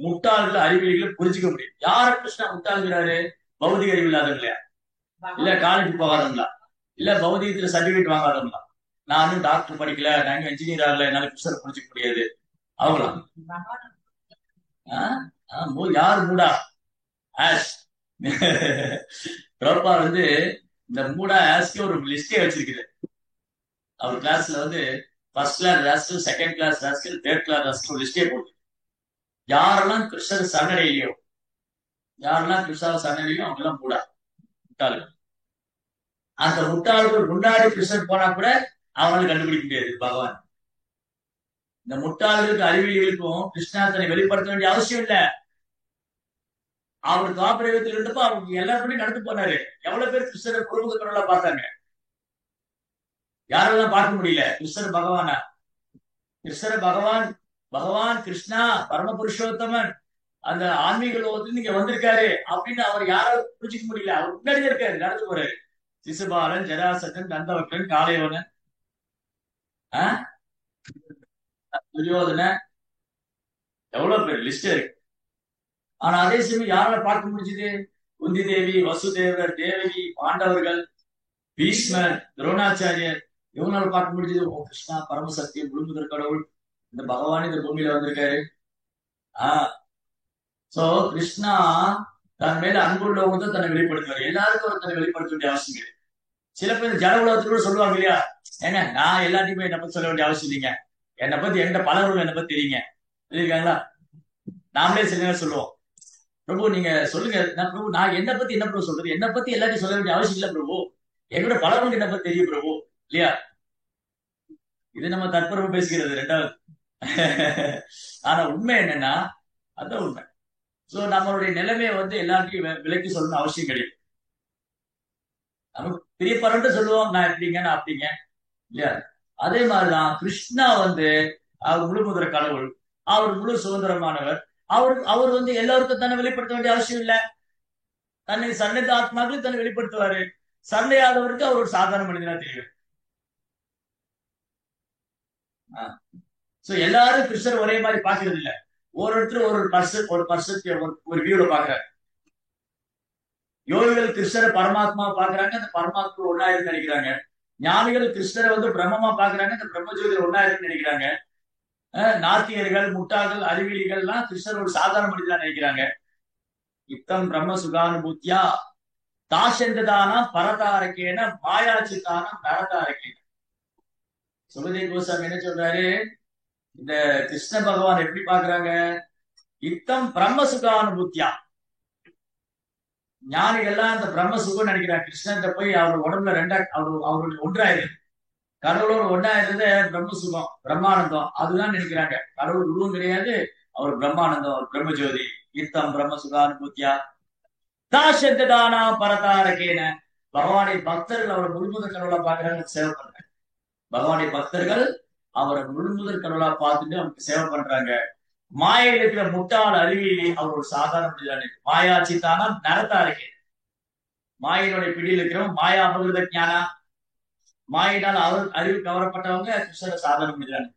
முட்டாள்கள் அறிவியல்களும் புரிஞ்சுக்க முடியும். யார கிருஷ்ணா முட்டாள்கிறாரு? பௌதிக அறிவு இல்லாதவங்களா? இல்ல காலேஜ் போகாதவங்களா? இல்ல பௌதிகத்துல சர்டிபிகேட் வாங்காதவங்களா? நானும் டாக்டர் படிக்கல, நாங்க இன்ஜினியர் ஆகல, என்னால கிருஷ்ணரை புரிஞ்சுக்க முடியாது அவங்களா? யாரு மூடா? ஆஷ் பிரபா வந்து இந்த மூடா ஆஸ்க்கு ஒரு லிஸ்டே வச்சிருக்குது. அவர் கிளாஸ்ல வந்து first class rascal, second class rascal, third class rascal லிஸ்டே போட்டு யாரெல்லாம் கிருஷ்ணர் சரணடையிலையோ, யாரெல்லாம் கிருஷ்ணாவை சரணடையிலையோ அவங்க எல்லாம் மூடா, முட்டாள்கள். அந்த முட்டாள்கள் முன்னாடி கிருஷ்ணர் போனா கூட அவங்களால கண்டுபிடிக்க முடியாது பகவான். இந்த முட்டாள்களுக்கு அறிவியலுக்கும் கிருஷ்ணா தன்னை வெளிப்படுத்த வேண்டிய அவசியம் இல்ல. அவர் துவாபரயுகத்தில் இருந்தப்போ அவங்க எல்லாருமே நடந்து போனாரு. எவ்வளவு பேர் கிருஷ்ணரை குடும்ப கடவுளா பார்த்தாங்க? யாரெல்லாம் பார்க்க முடியல? கிருஷ்ணர் பகவானா? கிருஷ்ணர் பகவான் கிருஷ்ணா பரம புருஷோத்தமன், அந்த ஆன்மீக லோகத்துல நீங்க வந்திருக்காரு அப்படின்னு அவர் யாரும் புரிஞ்சுக்க முடியல. அவர் முன்னாடியே இருக்காரு, நடந்து போறாரு. சிசுபாலன், ஜராசந்தன், தந்தவக்கன், காளையவனன், துரியோதன, எவ்வளவு பேர் லிஸ்ட் இருக்கு. ஆனா அதே சமயம் யாரால பார்க்க முடிஞ்சது? குந்தி தேவி, வசுதேவர், தேவகி, பாண்டவர்கள், பீஷ்மர், துரோணாச்சாரியர், இவங்களால பார்க்க முடிஞ்சது. ஓ கிருஷ்ணா பரமசத்தியம், முழுமுதற் கடவுள், இந்த பகவான் இந்த பூமியில வந்திருக்காரு. சோ கிருஷ்ணா தன் மேல அன்புள்ளவங்க தான் தன்னை வெளிப்படுத்துவார். எல்லாருக்கும் அவர் தன்னை வெளிப்படுத்த வேண்டிய அவசியம் கிடையாது. சில பேர் ஜட உலகத்துல கூட சொல்லுவாங்க இல்லையா, ஏங்க நான் எல்லாத்தையுமே என்னை பத்தி சொல்ல வேண்டிய அவசியம் இல்லைங்க, என்னை பத்தி என்கிட்ட பலரும் என்னை பத்தி தெரியுங்க இருக்காங்களா. நாமளே சில நேரம் சொல்லுவோம், பிரபு நீங்க சொல்லுங்க. நான் பிரபு நான் என்னை பத்தி என்ன பிரபு சொல்றது, என்னை பத்தி எல்லாத்தையும் சொல்ல வேண்டிய அவசியம் இல்லை பிரபு, என்னோட பலரும் என்னை பத்தி தெரியும் பிரபு இல்லையா. இது நம்ம தற்புறமா பேசுகிறது ரெண்டாவது. ஆனா உண்மை என்னன்னா அதான் உண்மை. சோ நம்மளுடைய நிலைமையை எல்லாத்தையும் விலக்கி சொல்லணும்னு அவசியம் கிடையாது. நமக்கு பெரிய பரண்டு சொல்லுவோம், நான் எப்படிங்க நான் அப்படிங்க இல்லையா. அதே மாதிரிதான் கிருஷ்ணா அவர் முழு முதற் கடவுள், அவர் முழு சுதந்திரமானவர். அவர் எல்லாருக்கும் தன்னை வெளிப்படுத்த வேண்டிய அவசியம் இல்லை. தன்னை சன்னத ஆத்மாக்களும் தன்னை வெளிப்படுத்துவாரு. சண்டையாதவருக்கு அவர் ஒரு சாதாரண மனிதனா தெரியும். சோ எல்லாரும் கிருஷ்ணர் ஒரே மாதிரி பாக்குறது இல்ல. ஒருத்தர் ஒரு வியூல பாக்குறாரு. யோகிகள் கிருஷ்ணரை பரமாத்மா பாக்குறாங்க, அந்த பரமாத்மா ஒன்னாயிரம் நினைக்கிறாங்க. ஞானிகள் கிருஷ்ணரை பிரம்மமா பாக்குறாங்க, அந்த பிரம்மஜோதியில் ஒன்னாயிரம் நினைக்கிறாங்க. நாத்திகர்கள், முட்டாள்கள், அறிவியலிகள் எல்லாம் கிருஷ்ணர் ஒரு சாதாரண மனிதனா நினைக்கிறாங்க. இத்தம் பிரம்ம சுகானுபூத்தியா தாசெந்ததானா பரதாரக்கேன மாயாச்சித்தானா நரதாரக்கேன. சுகதேவ் கோஸ்வாமி என்ன சொல்றாரு, இந்த கிருஷ்ண பகவான் எப்படி பாக்குறாங்க, இத்தம் பிரம்ம சுகானுபூத்தியா. ஞானிகள்லாம் அந்த பிரம்ம சுகம் நினைக்கிறாங்க. கிருஷ்ணன் போய் அவர் உடம்புல அவருடைய ஒன்றாயிருது, கடவுளோட ஒன்றாயிருது பிரம்ம சுகம், பிரம்மானந்தம், அதுதான் நினைக்கிறாங்க. கடவுள் உருவம் கிடையாது, அவர் பிரம்மானந்தம், அவர் பிரம்மஜோதி. இத்தம் பிரம்ம சுகானுபூத்தியா தாசெந்ததானா பரதாரகேன. பகவானுடைய பக்தர்கள் அவரை முழுமுதற் கடவுளா பாக்குறாங்க, சேவை பண்றாங்க. பகவானுடைய பக்தர்கள் அவரை முழுமுதற் கடவுளா பார்த்துட்டு அவருக்கு சேவை பண்றாங்க. மாயையில் இருக்கிற முட்டாள் அறிவியலி அவர் ஒரு சாதாரண மனிதன். மாயாச்சித்தானா நரதாரகே. மாயினுடைய பிடியில் இருக்கிறவங்க மாயா அபகிருத ஞானா, மாயினால் அறிவு கவரப்பட்டவங்க கிருஷ்ணர் சாதாரண மனிதன்.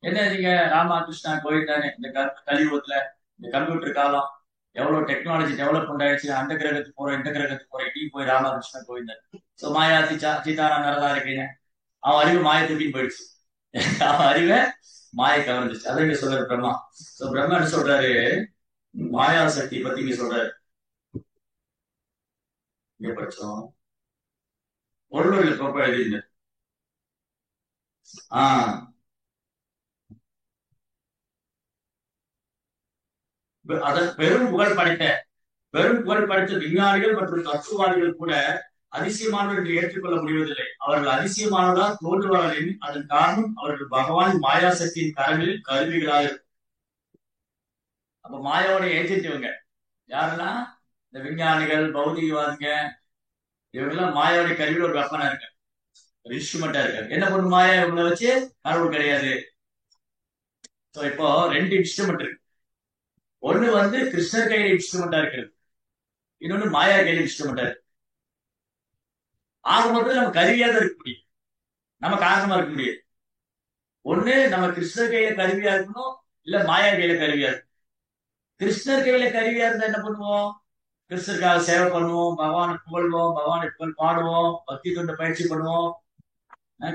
என்ன நீங்க ராமா கிருஷ்ணா கோயில்தானே, இந்த கலியுகத்துல இந்த கம்ப்யூட்டர் காலம் எவ்வளவு டெக்னாலஜி டெவலப்மெண்ட் ஆயிடுச்சு, அந்த கிரகத்துக்கு போறோம் இந்த கிரகத்துக்கு போறோம், டீ போய் ராமகிருஷ்ணா கோவிந்தன். சோ மாயா சீதாரா நரதாரகேன. அவன் அறிவு மாய தூக்கின்னு போயிடுச்சு, அவன் அறிவை மாயை கவர்ந்துச்சு. அதை இங்க சொல்றாரு பிரம்மா. சோ பிரம்மா என்ன சொல்றாரு, மாயா சக்தி பத்தி இங்க சொல்றாரு. இங்க படிச்சோம் பொருள் கோப்ப எழுதிங்க. அதன் பெரும் புகழ் படைத்த விஞ்ஞானிகள் மற்றும் தத்துவவாதிகள் கூட அதிசயமானவர் என்று ஏற்றுக்கொள்ள முடிவதில்லை. அவர்கள் அதிசயமானதால் தோன்றுவார்கள். அதன் காரணம் அவர்கள் பகவான் மாயாசக்தியின் கரங்களில் கருவிகளாக இருக்கும். அப்ப மாயாவோட ஏஜென்ட் இவங்க யாருன்னா இந்த விஞ்ஞானிகள், பௌதிகவாதிங்க, இவங்கெல்லாம் மாயாவுடைய கருவியில் ஒரு வெப்பனா இருக்க, ஒரு இன்ஸ்ட்ருமெண்டா இருக்காரு. என்ன பண்ணு மாயா இவங்களை வச்சு கடவுள் கிடையாது. இப்போ ரெண்டு இன்ஸ்ட்ருமெண்ட் இருக்கு. ஒண்ணு கிருஷ்ணர் கையில இன்ஸ்ட்ருமெண்டா இருக்கிறது, இன்னொன்னு மாயா கையில இன்ஸ்ட்ருமெண்டா இருக்கு. ஆக மொத்தத்தில் நம்ம கருவியா தான் இருக்க முடியும், நம்ம காரணமா இருக்க முடியாது. ஒண்ணு நம்ம கிருஷ்ணர் கையில கருவியா இருக்கணும், இல்ல மாயா கையில கருவியா இருக்கணும். கிருஷ்ணர் கையில கருவியா இருந்தா என்ன பண்ணுவோம், கிருஷ்ணருக்காக சேவை பண்ணுவோம், பகவானை புகழ்வோம், பகவானை புகழ் பாடுவோம், பக்தி தொண்டு பயிற்சி பண்ணுவோம்,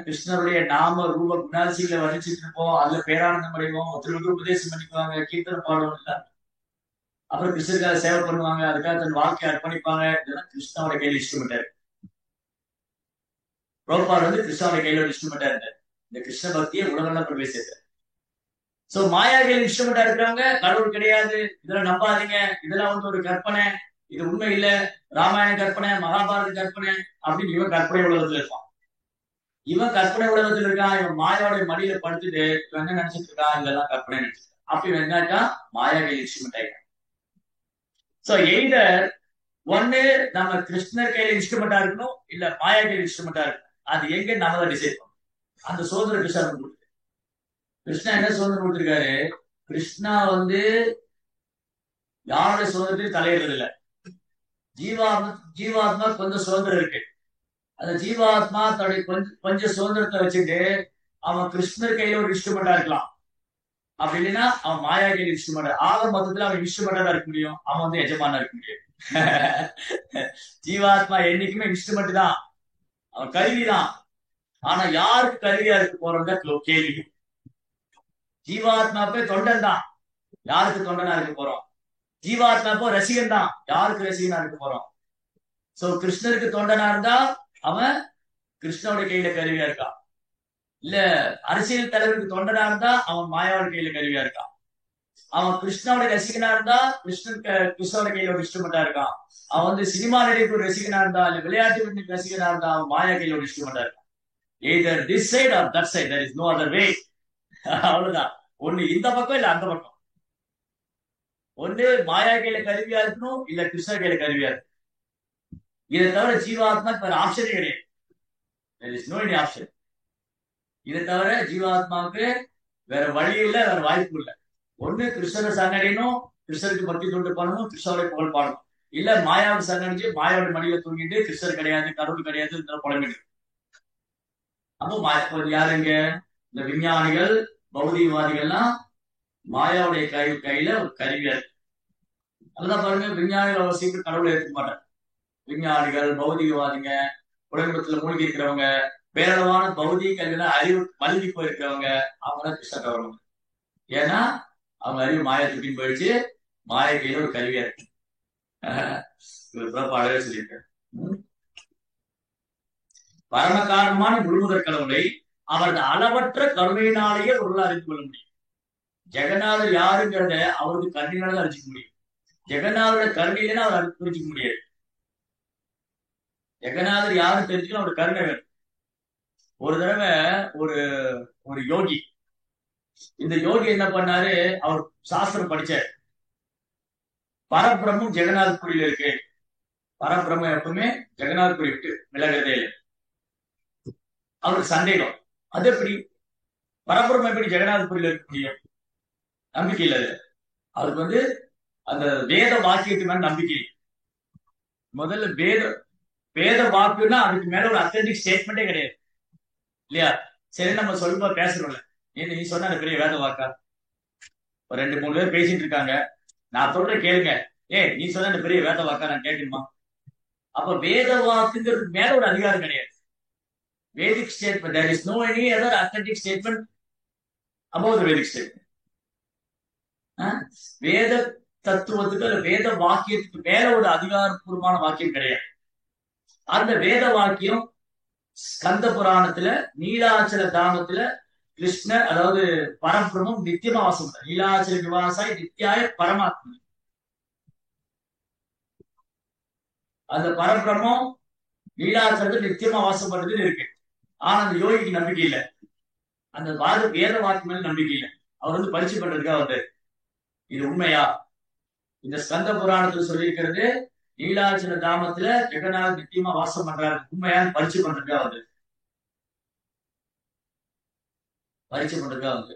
கிருஷ்ணருடைய நாம ரூப குணாசிகளை வர்ணிச்சுட்டு இருப்போம், அதுல பேரானந்தம் அடைவோம், ஒருத்தருக்கு உபதேசம் பண்ணிக்குவாங்க, கீர்த்தனம் பாடுவோம், இல்ல அப்புறம் கிருஷ்ணருக்காக சேவை பண்ணுவாங்க, அதுக்காக தன் வாழ்க்கையை அர்ப்பணிப்பாங்க. இதெல்லாம் கிருஷ்ணாவோட கையில இன்ஸ்ட்ருமெண்டா இருக்கு. பிரபுபாத் கிருஷ்ணாவோட கையில ஒரு இன்ஸ்ட்ருமெண்டா இருந்தார். இந்த கிருஷ்ண பக்தியை உலகெல்லாம் பிரவேசித்தார். சோ மாயா கையில இன்ஸ்ட்ருமெண்டா இருக்கிறவங்க கடவுள் கிடையாது, இதெல்லாம் நம்பாதீங்க, இதெல்லாம் ஒரு கற்பனை, இது உண்மை இல்ல, ராமாயண கற்பனை, மகாபாரத கற்பனை அப்படின்னு இவன் கற்பனை உலகத்துல இருப்பான். இவன் கற்பனை உலகத்துல இருக்கான், இவன் மாயாவுடைய மடியில படுத்துட்டு இவன் என்ன நினைச்சிட்டு இருக்கான், இதெல்லாம் கற்பனை நினைச்சிட்டு. அப்படி வெங்காட்டா மாயா கையில் இன்ஸ்ட்ருமெண்ட் ஆயிட்டான். சோ எய்தர் ஒன்னு நம்ம கிருஷ்ணர் கையில இன்ஸ்ட்ருமெண்டா இருக்கணும், இல்ல மாயா கையில் இன்ஸ்ட்ருமெண்டா இருக்கணும். அது எங்க நம்ம தான் டிசைட் பண்ணணும். அந்த சுதந்திரம் கிருஷ்ணன் கொடுத்து, கிருஷ்ணா என்ன சுதந்திரம் கொடுத்திருக்காரு, கிருஷ்ணா யாருடைய சுதந்திரத்தையும் தலையிடுறது இல்ல. ஜீவாத்மா ஜீவாத்மா கொஞ்சம் சுதந்திரம் இருக்கு. அந்த ஜீவாத்மா தன்னுடைய கொஞ்சம் சுதந்திரத்தை வச்சுட்டு அவன் கிருஷ்ணர் கையில ஒரு இன்ஸ்ட்ருமெண்டா இருக்கலாம். அப்படி இல்லைன்னா அவன் மாயா கையில இன்ஸ்ட்ருமெண்ட். ஆக மொத்தத்துல அவன் இன்ஸ்ட்ருமெண்டா இருக்க முடியும், அவன் எஜமானா இருக்க முடியும். ஜீவாத்மா என்னைக்குமே இன்ஸ்ட்ருமெண்ட் தான், அவன் கருவி தான். ஆனா யாருக்கு கருவியா இருக்க போறோம் கேள்வி. ஜீவாத்மா போய் தொண்டன் தான், யாருக்கு தொண்டனா இருக்க போறோம்? ஜீவாத்மா போ ரசிகன் தான், யாருக்கு ரசிகனா இருக்க போறோம்? சோ கிருஷ்ணருக்கு தொண்டனா இருந்தா அவன் கிருஷ்ணோட கையில கருவியா இருக்கான். இல்ல அரசியல் தலைவருக்கு தொண்டனா இருந்தா அவன் மாயாவோட கையில கருவியா இருக்கான். அவன் கிருஷ்ணாவோட ரசிகனா இருந்தா கிருஷ்ணோட கையில ஒரு இன்ஸ்ட்ருமெண்டா இருக்கான். அவன் சினிமா நடிகர் ரசிகனா இருந்தா, இல்ல விளையாட்டு ரசிகனா இருந்தா அவன் மாயா கையில ஒரு இன்ஸ்ட்ருமெண்டா இருக்கான். either this side or that side, there is no other way. அவ்வளவுதான். ஒண்ணு இந்த பக்கம் இல்ல அந்த பக்கம். ஒண்ணு மாயா கையில கருவியா இருக்கணும், இல்ல கிருஷ்ண கையில கருவியா இருக்கணும். இதை தவிர ஜீவாத்மா வேற ஆப்ஷனே கிடையாது. there is no any option. இதை தவிர ஜீவாத்மாவுக்கு வேற வழி இல்லை, வேற வாய்ப்பு இல்லை. ஒண்ணு கிருஷ்ணரை சரணடையணும், கிருஷ்ணருக்கு பக்தி தொண்டு பண்ணணும், கிருஷ்ணருடைய புகழ் பாடணும். இல்ல மாயாவை சரணடைஞ்சு மாயாவோட மடியில தூங்கிட்டு கிருஷ்ணர் கிடையாது, கடவுள் கிடையாது புலம்பிட்டு. அப்போ யாருங்க? இந்த விஞ்ஞானிகள் பௌதிகவாதிகள்லாம் மாயாவுடைய கையில ஒரு கருவியா இருக்கு. அதுதான் பாருங்க, விஞ்ஞானிகள் அவ்வளவு சீக்கிரம் கடவுளை ஏற்க மாட்டாங்க. விஞ்ஞானிகள் பௌதிகவாதிங்க, உடம்புல மூழ்கி இருக்கிறவங்க, பேரளவான பௌதிக கல்வியில அறிவு மல்கி போயிருக்கிறவங்க, அவங்க கிருஷ்ண கவர்மெண்ட். ஏன்னா அவங்க அறிவு மாயா தூக்கின்னு போயிடுச்சு, மாய கையில ஒரு கருவியா இருக்கு. அழகா சொல்லியிருக்க. பரம காரணமான முழுமுதற் கடவுளை அவரது அளவற்ற கருணையினாலேயே பொருளை அறிந்து கொள்ள முடியும். ஜெகநாதர் யாருங்கிறத அவருக்கு கருணையினால அறிஞ்சிக்க முடியும். ஜெகநாதரோட கருணையில அவர் புரிஞ்சிக்க முடியாது. ஜெகநாதர் யாரும் தெரிஞ்சுக்கணும், அவருக்கு கருணை வேணும். ஒரு தடவை ஒரு யோகி, இந்த யோகி என்ன பண்ணாரு, அவர் சாஸ்திரம் படிச்சார். பரபிரம்மம் ஜெகநாத் புரியில இருக்கு, பரபிரம்மம் எப்பவுமே ஜெகநாத் புரி விட்டு விலகிறதே இல்லை. அவருக்கு சந்தேகம், அது எப்படி பரபிரம்மம் எப்படி ஜெகநாத் புரியில இருக்க முடியும்? நம்பிக்கை இல்லை. அதுக்கு அந்த வேத வாக்கியத்து மேல நம்பிக்கை. முதல்ல வேத வாக்குன்னா அதுக்கு மேல ஒரு அத்தன்டிக் ஸ்டேட்மெண்டே கிடையாது இல்லையா? சரி, நம்ம சொல்லுமா பேசுறோம்ல, நீ சொன்ன அந்த பெரிய வேத வாக்கா? ஒரு 2-3 பேர் பேசிட்டு இருக்காங்க, நான் சொல்றேன் கேளுங்க, நீ சொன்ன அந்த பெரிய வேத வாக்கா நான் கேட்கணுமா? அப்ப வேத வாக்குங்கிறது மேல ஒரு அதிகாரம் கிடையாது. வேதிக் statement, there is no any other authentic statement above the Vedic statement. வேத தத்துவத்துக்கு அல்ல வேத வாக்கியத்துக்கு மேல ஒரு அதிகாரப்பூர்வமான வாக்கியம் கிடையாது. அந்த வேத வாக்கியம் ஸ்கந்த புராணத்துல நீலாச்சல தாமத்துல கிருஷ்ணர், அதாவது பரபிரமம் நித்தியமா வாசம், நீலாச்சல நிவாசாய் நித்தியாய பரமாத்மா. அந்த பரபிரமம் நீலாச்சலத்தில் நித்தியமா வாசம் பண்றதுன்னு இருக்கு. ஆனா அந்த யோகிக்கு நம்பிக்கை இல்லை, அந்த வேத வாக்கியம் மேல நம்பிக்கை இல்லை. அவர் பரிசு பண்றதுக்காக வந்தாரு. இது உண்மையா? இந்த ஸ்கந்த புராணத்துல சொல்லியிருக்கிறது நீலாச்சல தாமத்துல ஜெகநாத் நித்தியமா வாசம் பண்றாரு, உண்மையான்னு பரிசு பண்றதுக்காக வந்து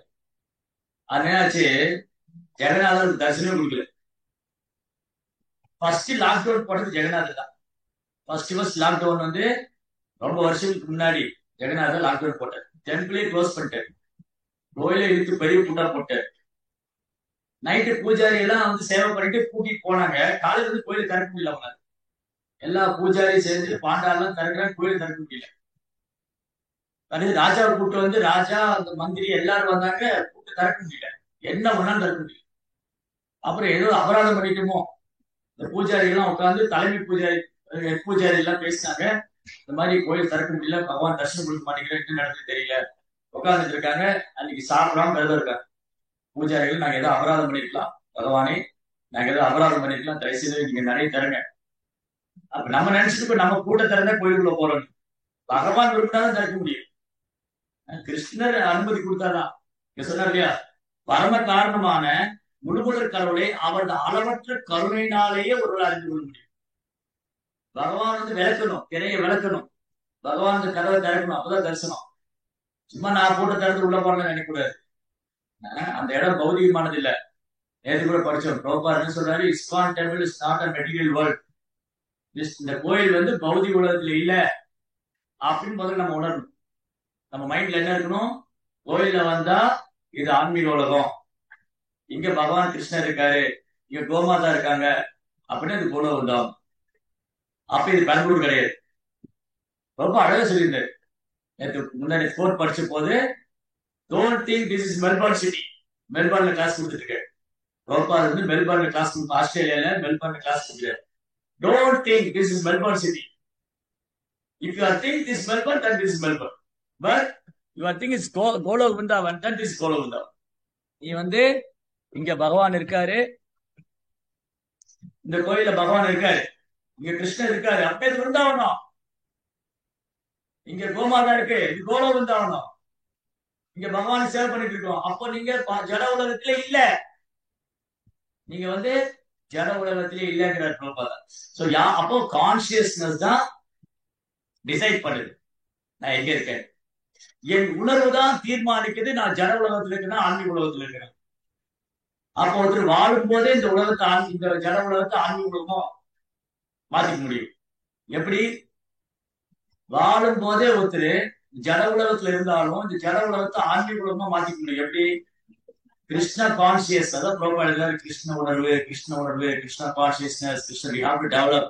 அதனாச்சு ஜெகநாதர் தரிசனம் கொடுக்கல. ஃபர்ஸ்ட் லாக்டவுன் போட்டது ஜெகநாதர் தான். ஃபர்ஸ்ட் லாக்டவுன் ரொம்ப வருஷத்துக்கு முன்னாடி ஜெகநாதர் லாக்டவுன் போட்டார். டெம்பிளே க்ளோஸ் பண்ணிட்டாரு, கோயிலை இழுத்து பெரிய கூட்டா போட்டார். நைட்டு பூஜாரி எல்லாம் சேவை பண்ணிட்டு கூட்டிட்டு போனாங்க. காலையில கோயிலை திறக்க முடியல. அவங்க எல்லா பூஜாரியும் சேர்ந்து பாண்டாலாம் திறக்கிறாங்க, கோயிலை திறக்க முடியல. ராஜாவை கூப்பிட்டு ராஜா அந்த மந்திரி எல்லாரும் வந்தாங்க, கூப்பிட்டு திறக்க முடியல. என்ன ஒண்ணாலும் திறக்க முடியல. அப்புறம் ஏதோ அபராதம் பண்ணிட்டோமோ, இந்த பூஜாரி எல்லாம் உட்காந்து தலைமை பூஜாரி எல்லாம் பேசினாங்க. இந்த மாதிரி கோயில் திறக்க முடியல, பகவான் தரிசனம் கொடுக்க மாட்டேங்கிறேன், என்ன நடக்குது தெரியல, உட்காந்துட்டு இருக்காங்க. அன்னைக்கு சாப்பிடாம கருத இருக்காங்க பூஜாரிகள். நாங்க ஏதோ அபராதம் பண்ணிருக்கலாம் பகவானே, நாங்க ஏதோ அபராதம் பண்ணிருக்கலாம், தயவுசெய்து நீங்க நிறைய தருங்க. அப்ப நம்ம நினைச்சிட்டு நம்ம கூட்ட திறந்தா கோயிலுக்குள்ள போறோம். பகவான் விரும்பினாதான் திறக்க முடியும், கிருஷ்ணர் அனுமதி கொடுத்தாதான். சொன்னார் இல்லையா, பரம காரணமான முழுமுதற் கடவுளை அவரது அளவற்ற கருணையினாலேயே ஒருவர் அறிந்து கொள்ள முடியும். பகவான் விளக்கணும், திரையை விளக்கணும், பகவான் கதவை திறக்கணும், அப்பதான் தரிசனம். சும்மா நான் கூட்ட திறந்து உள்ள போறேன்னு நினைக்கக்கூடாது. அந்த இடம் பௌதிகமானது இல்ல. நேற்று கூட படிச்சோம். பிரபுபாத் என்ன சொல்றாரு, ISKCON temple is not a material world. இந்த கோயில் வந்து பௌதிக உலகத்துல இல்ல அப்படின்னு முதல்ல நம்ம உணரணும். நம்ம மைண்ட்ல என்ன இருக்கணும், கோயில்ல வந்தா இது ஆன்மீக உலகம், இங்க பகவான் கிருஷ்ணர் இருக்காரு, இங்க கோமாதா இருக்காங்க அப்படின்னு அது போல உண்டாகும். அப்ப இது பெங்களூர் கிடையாது. ரொம்ப அழகா சொல்லியிருந்தாரு. நேற்று முன்னாடி ஸ்போர்ட் படிச்ச போது, don't think this is Melbourne city. மெல்பர்ன்ல கிளாஸ் கொடுத்துட்டு இருக்காரு. பிரபுபாத் வந்து மெல்பர்ன்ல கிளாஸ் கொடுத்து, ஆஸ்திரேலியால மெல்பர்ன்ல கிளாஸ் கொடுக்குறாரு. Don't think this is Melbourne city. If you are think this Melbourne, then this is Melbourne. But you are think is Golok Vrindavan, then this is Golok Vrindavan. நீ வந்து இங்க பகவான் இருக்காரு, இந்த கோயில பகவான் இருக்காரு, இங்க கிருஷ்ணர் இருக்காரு, அப்பே விருந்தாவனம். இங்க கோமாதா இருக்கு, இது கோலோக் விருந்தாவனம். இங்க பகவானை சேவை பண்ணிட்டு இருக்கோம். அப்போ நீங்க ஜட உலகத்திலே இல்ல, நீங்க வந்து ஜட உலகத்திலே இல்லைங்கிறார் பிரபுபாதா. சோ அப்போ கான்சியஸ்னஸ் தான் டிசைட் பண்ணுது நான் எங்க இருக்கேன். என் உணர்வு தான் தீர்மானிக்குது நான் ஜட உலகத்துல இருக்கிறேன் ஆன்மீக உலகத்துல இருக்கிறேன். அப்போ ஒருத்தர் வாழும் போதே இந்த உலகத்தை இந்த ஜட உலகத்தை ஆன்மீக உலகம் மாத்திக்க முடியும். எப்படி? வாழும் போதே ஒருத்தர் ஜட உலகத்துல இருந்தாலும் இந்த ஜட உலகத்தை ஆன்மீக உலகமா மாத்திக்க முடியும். எப்படி? கிருஷ்ண கான்சியஸ், அதான் பிரபுபாத் கிருஷ்ண உணர்வு, கிருஷ்ண உணர்வு, Krishna consciousness, Krishna we have to develop,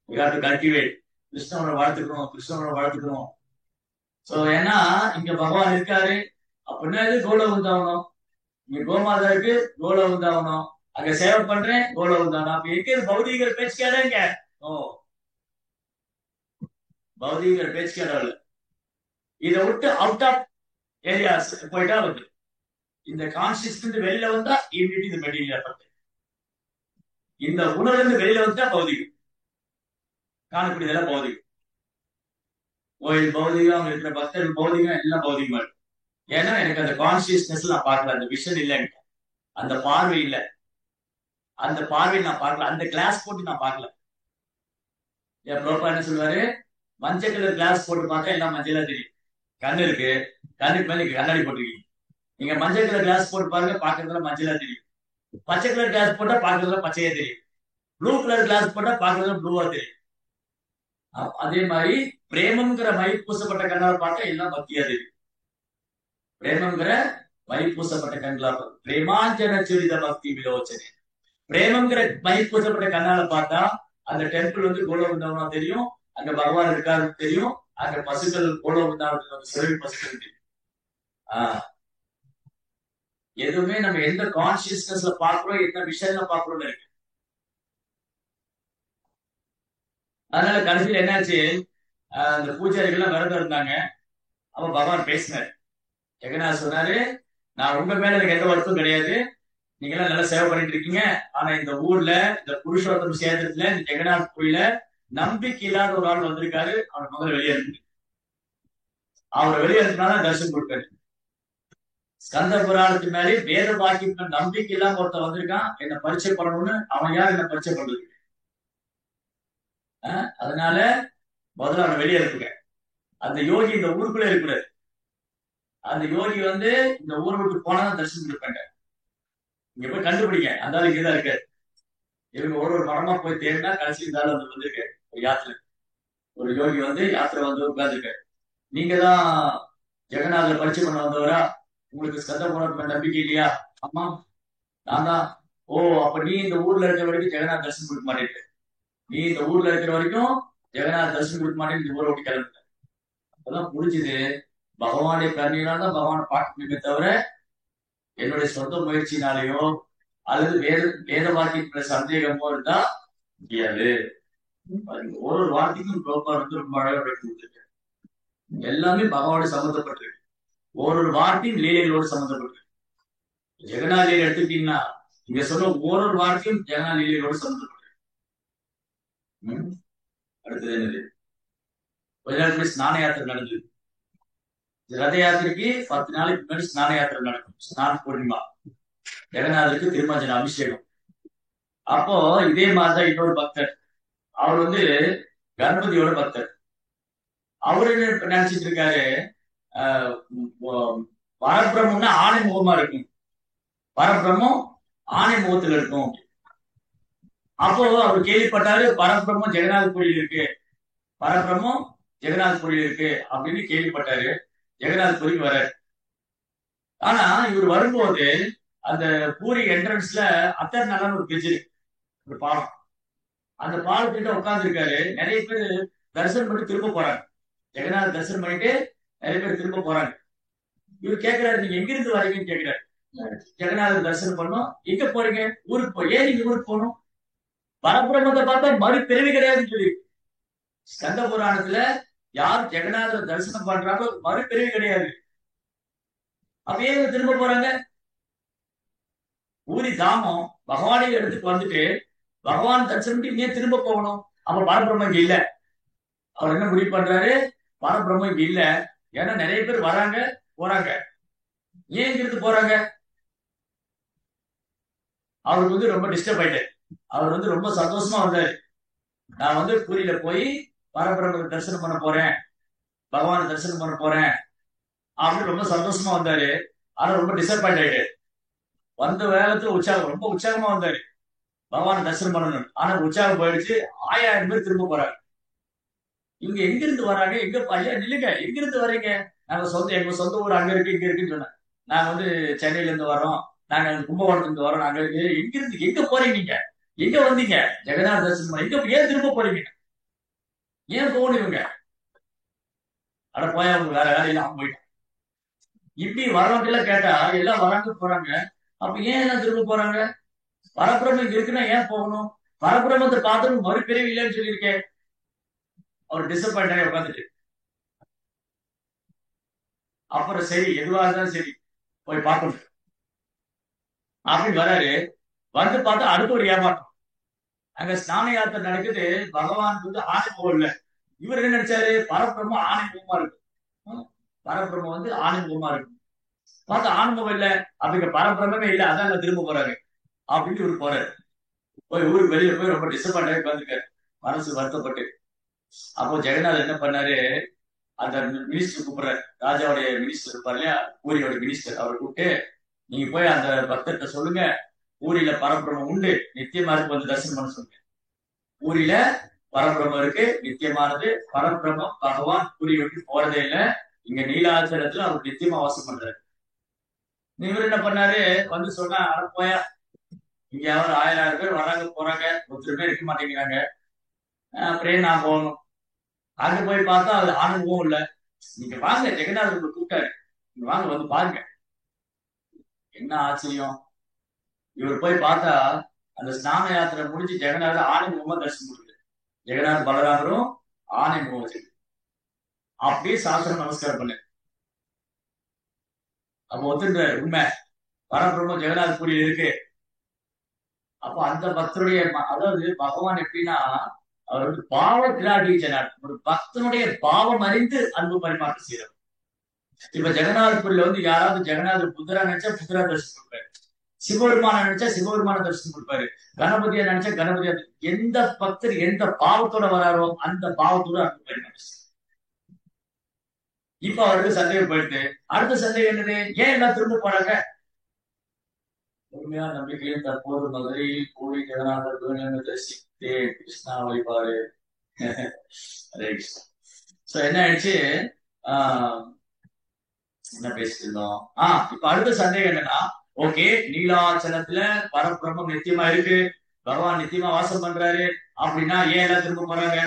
we have to cultivate. Krishna உணர்வு வளர்த்துக்கணும், கிருஷ்ண உணர்வு வளர்த்துக்கணும். சோ ஏன்னா இங்க பகவான் இருக்காரு அப்படின்னா இது கோலோக் விருந்தாவனம். இங்க கோமாதா இருக்கு, கோலோக் விருந்தாவனம். அங்க சேவை பண்றேன், கோலோக் விருந்தாவனம். அப்ப எங்க பௌதிக பேச்சு கேடாங்க? ஓ, பௌதிக பேச்சு கேடாவில் இதை விட்டு அவுட் ஆஃப் ஏரியாஸ் போயிட்டா வந்து இந்த கான்சியஸ் வெளியில வந்தா இம்மிடியட் இந்த மெட்டீரியல் எஃபெக்ட். இந்த உணர்வு இருந்து வெளியில வந்துட்டா பௌதிகம், காணக்கூடியதெல்லாம் பௌதிகம். கோயில் பௌதிகம், அங்க இருக்கிற பக்தர்கள் பௌதிகம், எல்லாம் பௌதிகமா இருக்கு. ஏன்னா எனக்கு அந்த கான்சியஸ்னஸ் நான் பார்க்கல, அந்த விஷன் இல்லை, அந்த பார்வை இல்லை, அந்த பார்வையில் நான் பார்க்கல, அந்த கிளாஸ் போட்டு நான் பார்க்கல. என் ப்ரோப்பா என்ன சொல்லுவாரு, மஞ்சள் கலர் கிளாஸ் போட்டு பார்த்தா எல்லாம் மஞ்சளா தெரியும். கண்ணு இருக்கு, கண்ணுக்கு மேல கண்ணாடி போட்டிருக்கீங்க. நீங்க மஞ்சள் கலர் கிளாஸ் போட்டு பாருங்க, பாக்குறதுல மஞ்சளா தெரியும். பச்சை கலர் கிளாஸ் போட்டா பாக்குறதுல பச்சையா தெரியும். ப்ளூ கலர் கிளாஸ் போட்டா பாக்குறதுல ப்ளூவா தெரியும். அதே மாதிரி பிரேமங்கிற மை பூசப்பட்ட கண்ணால் பார்த்தா எல்லாம் பக்தியா தெரியும். பிரேமங்கிற மை பூசப்பட்ட கண்ணால், பிரேமாஞ்சன சுரித பக்தி விலோச்சனை. பிரேமங்கிற மை பூசப்பட்ட கண்ணால பார்த்தா அந்த டெம்பிள் வந்து கோலோக் விருந்தாவனம் தெரியும், அங்க பகவான் இருக்காரு தெரியும், அங்க பசுக்கள் கோலோக் விருந்தாவனத்துல சிறவி பசுக்கள் தெரியும். எதுவுமே நம்ம எந்த கான்சியஸ்னஸ்ல பாக்குறோம், என்ன விஷயம்ல பாக்குறோம் இருக்கு. அதனால கடைசியில் என்னாச்சு, அந்த பூஜாரிகள்லாம் விரதம் இருந்தாங்க. அப்ப பகவான் பேசினாரு. ஜெகநாத் சொன்னாரு, நான் உங்க மேல எனக்கு எந்த வருத்தம் கிடையாது, நீங்க எல்லாம் நல்லா சேவை பண்ணிட்டு இருக்கீங்க. ஆனா இந்த ஊர்ல, இந்த புருஷோத்தம் சேத்திரத்துல, இந்த ஜெகநாத் கோயில நம்பிக்கை இல்லாத ஒரு ஆள் வந்திருக்காரு, அவர் முதல்ல வெளியேறு. அவரை வெளியேறினாதான் தரிசனம் கொடுக்காரு. ஸ்கந்த புராணத்துக்கு மேலே வேத வாக்கியம் நம்பிக்கை இல்லாம ஒருத்தர் வந்திருக்கான், என்ன பரிச்சை பண்ணணும்னு. அவன் யார் என்ன பரிச்சை பண்றது? அதனால முதல்ல அவனை வெளியே இருக்குங்க. அந்த யோகி இந்த ஊருக்குள்ள இருக்கிறாரு. அந்த யோகி வந்து இந்த ஊரை விட்டு போனாதான் தரிசனம் கொடுப்பாங்க. இங்க போய் கண்டுபிடிங்க, அந்த ஆள் இங்கதான் இருக்காரு. இவங்க ஒரு மரமா போய் தேடினா கடைசி இந்த ஆள் வந்து வந்திருக்காரு. ஒரு யாத்திரை, ஒரு யோகி வந்து யாத்திரை வந்து உட்கார்ந்துருக்காரு. நீங்க தான் ஜெகநாதர் பரிச்சை பண்ண வந்தவரா? உங்களுக்கு ஸ்கந்த புராணத்துல நம்பிக்கை இல்லையா? ஆமா, நான் தான். ஓ, அப்ப நீ இந்த ஊர்ல இருக்கிற வரைக்கும் ஜெகநாத் தரிசனம் கொடுக்க மாட்டேன். நீ இந்த ஊர்ல இருக்கிற வரைக்கும் ஜெகநாத் தரிசனம் கொடுக்க மாட்டேன்னு இந்த ஊரை விட்டு கிளம்புற. அப்பதான் புரிஞ்சுது, பகவானுடைய கருணையினால தான் பகவானை பார்க்கணுமே தவிர என்னுடைய சொந்த முயற்சினாலேயோ அல்லது வேத வாக்கியத்துல சந்தேகமோ இருந்தா முடியாது. ஒரு வார்த்தைக்கும் பிரபுபாத் வந்து ரொம்ப அழகா படித்து கொடுத்துருக்கு. எல்லாமே பகவானோட சம்பந்தப்பட்டிருக்கு. ஒரு வார்த்தையும் லீலைகளோடு சம்பந்தப்பட்டிருக்கு. ஜெகநாத் லீலை எடுத்துக்கிட்டீங்கன்னா இங்க சொன்ன ஒரு வார்த்தையும் ஜெகநாத் லீலைகளோடு சம்பந்தப்பட்டிருக்கு. அடுத்தது என்னது, கொஞ்ச நாள் ஸ்நான யாத்திரை நடந்தது. ரத யாத்திரைக்கு 10 நாளைக்கு முன்னாடி ஸ்நான யாத்திரை நடக்கும். ஸ்நான பூர்ணிமா, ஜெகநாதருக்கு திருமஞ்சன அபிஷேகம். அப்போ இதே மாதிரிதான் இன்னொரு பக்தர், அவர் வந்து கணபதியோட பக்தர். அவரு நினைச்சிட்டு இருக்காரு, பரபிரம்மம்னா ஆணை முகமா இருக்கும், பரபிரம்மம் ஆணை முகத்துல இருக்கும். அப்போ அவர் கேள்விப்பட்டாரு பரபிரம்மம் ஜெகநாதபுரியில் இருக்கு, பரபிரம்மம் ஜெகநாதபுரியில் இருக்கு அப்படின்னு கேள்விப்பட்டாரு. ஜெகநாதபுரிக்கு வர, ஆனா இவர் வரும்போது அந்த பூரி என்ட்ரன்ஸ்ல அத்தர் நல்ல ஒரு பிரிட்ஜ் இருக்கு, ஒரு பாலம். அந்த பாலத்திட்ட உட்கார்ந்துருக்காரு. நிறைய பேர் தரிசனம் பண்ணி திரும்ப போறாங்க. ஜெகநாத தரிசனம் பண்ணிட்டு நிறைய பேர் திரும்ப போறாங்க. இவர் கேட்கிறாரு, நீங்க எங்க இருந்து வரீங்கன்னு கேட்கிறாரு. ஜெகநாதர் தரிசனம் பண்ணோம். எங்க போறீங்க? ஊருக்கு போய். ஏன் நீங்க ஊருக்கு போகணும்? பரபிரம்மத்தை பார்த்தா மறுபிறவி கிடையாதுன்னு சொல்லி ஸ்கந்த புராணத்துல யார் ஜெகநாதர் தரிசனம் பண்றாங்களோ மறுபிறவி கிடையாது. அப்ப ஏன் திரும்ப போறாங்க? ஊரி தாமம் பகவானை எடுத்துட்டு வந்துட்டு பகவான் தரிசனம் ஏன் திரும்ப போகணும்? அப்ப பரபிரம்ம இங்க இல்ல. அவர் என்ன முடிவு பண்றாரு? பரபிரம்ம இங்க இல்ல. ஏன்னா நிறைய பேர் வராங்க போறாங்க. ஏன் இங்கிருந்து போறாங்க? அவருக்கு வந்து ரொம்ப டிஸ்டர்ப் ஆயிட்டாரு. அவர் ரொம்ப சந்தோஷமா வந்தாரு. நான் பூரியில போய் பரபிரம்ம தரிசனம் பண்ண போறேன், பகவானை தரிசனம் பண்ண போறேன் அப்படின்னு ரொம்ப சந்தோஷமா வந்தாரு. ஆனா ரொம்ப டிசப்பாயிண்ட் ஆயிட்டாரு. வந்த வேகத்துல உற்சாகம், ரொம்ப உற்சாகமா வந்தாரு பகவானை தரிசனம் பண்ணணும். ஆனா உற்சாகம் போயிடுச்சு. 1000 பேர் திரும்ப போறாங்க. இவங்க எங்க இருந்து வராங்க? எங்க ஐயா நில்லுங்க, எங்க இருந்து வர்றீங்க? எங்க சொந்த ஊர் அங்க இருக்கு, இங்க இருக்குன்னு சொன்னேன். நாங்க சென்னையில இருந்து வரோம், நாங்க கும்பகோணத்துல இருந்து வரோம். நாங்க எங்க இருந்து எங்க போறீங்க? நீங்க எங்க வந்தீங்க? ஜெகநாத தரிசனம் பண்ண. எங்க ஏன் திரும்ப போறீங்க? ஏன் போகணும் இவங்க? அட போய் அவங்க வேற வேலையில அவங்க போயிட்டாங்க. இப்படி வரவங்க எல்லாம் கேட்டா எல்லாம் வராங்க போறாங்க. அப்ப ஏன் எல்லாம் திரும்ப போறாங்க? பரபிரம்மம் இங்க இருக்குன்னா ஏன் போகணும்? பரபிரம்மத்தை பார்த்து மறுபிறவி இல்லைன்னு சொல்லியிருக்கேன். அவர் டிசப்பாயிண்ட் ஆகி உட்காந்துட்டு, அப்புறம் சரி எதுவா இருந்தாலும் சரி போய் பார்க்கணும் அப்படின்னு வராரு. வந்து பார்த்தா அடுத்த ஒரு ஏமாற்றம். அங்க ஸ்நான யாத்திரை நடக்குது. பகவான் ஆணை முகம் இல்ல. இவர் என்ன நினைச்சாரு? பரபிரம்மம் ஆணை முகமா இருக்கு, பரபிரம்மம் ஆணை முகமா இருக்கு. பார்த்தா ஆணை முகம் இல்ல. அப்படிங்க பரபிரம்மே இல்ல. அதான் திரும்ப போறாரு அப்படின்னு இவரு போறாரு. போய் ஊருக்கு வெளியே போய் ரொம்ப டிசப்பாயிண்ட் ஆகி உட்காந்துருக்காரு, மனசு வருத்தப்பட்டு. அப்போ ஜெகநாதர் என்ன பண்ணாரு? அந்த மினிஸ்டர் கூப்பிடுறாரு, ராஜாவுடைய மினிஸ்டர் இருப்பார் இல்லையா, பூரியோட மினிஸ்டர். அவரை கூப்பிட்டு, நீங்க போய் அந்த பக்தர்கிட்ட சொல்லுங்க, பூரியில பரபிரம்மம் உண்டு, நித்தியமா இருக்கு, தரிசனம் பண்ண சொல்லுங்க. பூரியில பரபிரம்மம் இருக்கு, நித்தியமானது. பரபிரம்மம் பகவான் பூரி விட்டு போறதே இல்லை. இங்க நீலாச்சலத்துல அவர் நித்தியமா வாசம் பண்றாரு. இவர் என்ன பண்ணாரு? சொன்னா, போயா, இங்க யாரும் 1000 பேர் வராங்க போறாங்க, ஒருத்தர் பேர் இருக்க மாட்டேங்கிறாங்க, அப்படியே நான் போகணும். அங்க போய் பார்த்தா அது ஆனந்தமும் இல்ல. நீங்க வாங்க, ஜெகநாதர் கூப்பிட்டாரு, நீங்க வாங்க பாருங்க. என்ன ஆச்சரியம்! இவர் போய் பார்த்தா அந்த ஸ்நான யாத்திரை முடிஞ்சு ஜெகநாதர் ஆணை முகமா தரிசனம் கொடுக்குது. ஜெகநாதர் பலராமரும் ஆணை முகம் வச்சிருக்கு. அப்படியே சாஸ்திரம் நமஸ்காரம் பண்ணு. அப்ப ஒத்துன்ற உண்மை, பரபிரம்மம் ஜெகநாதபுரியில் இருக்கு. அப்ப அந்த பக்தருடைய அதாவது பகவான் எப்படின்னா, அவர் பாவ கிராடீச்சனார், ஒரு பக்தனுடைய பாவம் அறிந்து அன்பு பரிமாற்றம் செய்யறார். இப்ப ஜெகநாதபுரியில யாராவது ஜெகநாதர் புத்தரா நினைச்சா புத்தரா தரிசனம் கொடுப்பாரு, சிவபெருமான நினைச்சா சிவபெருமான தரிசனம் கொடுப்பாரு, கணபதியா நினைச்சா கணபதியா. எந்த பக்தர் எந்த பாவத்தோட வராரோ அந்த பாவத்தோட அன்பு பரிமாற்றம். இப்ப அவருக்கு சந்தேகம் போயிட்டு, அடுத்த சந்தேகம் என்னது? ஏன் எல்லாம் திரும்ப போறாங்க? உண்மையான நம்பிக்கையில் தற்போது மதுரையில் கூடி ஜெகநாதர் தரிசித்தே கிருஷ்ணா வழிபாடு. என்ன ஆயிடுச்சு? என்ன பேசிட்டு இருந்தோம்? இப்ப அடுத்த சந்தேகம் என்னன்னா, ஓகே, நீலாச்சலத்துல பரபிரம்மம் நித்தியமா இருக்கு, பகவான் நித்தியமா வாசம் பண்றாரு, அப்படின்னா ஏன் எல்லாம் திரும்ப போறாங்க?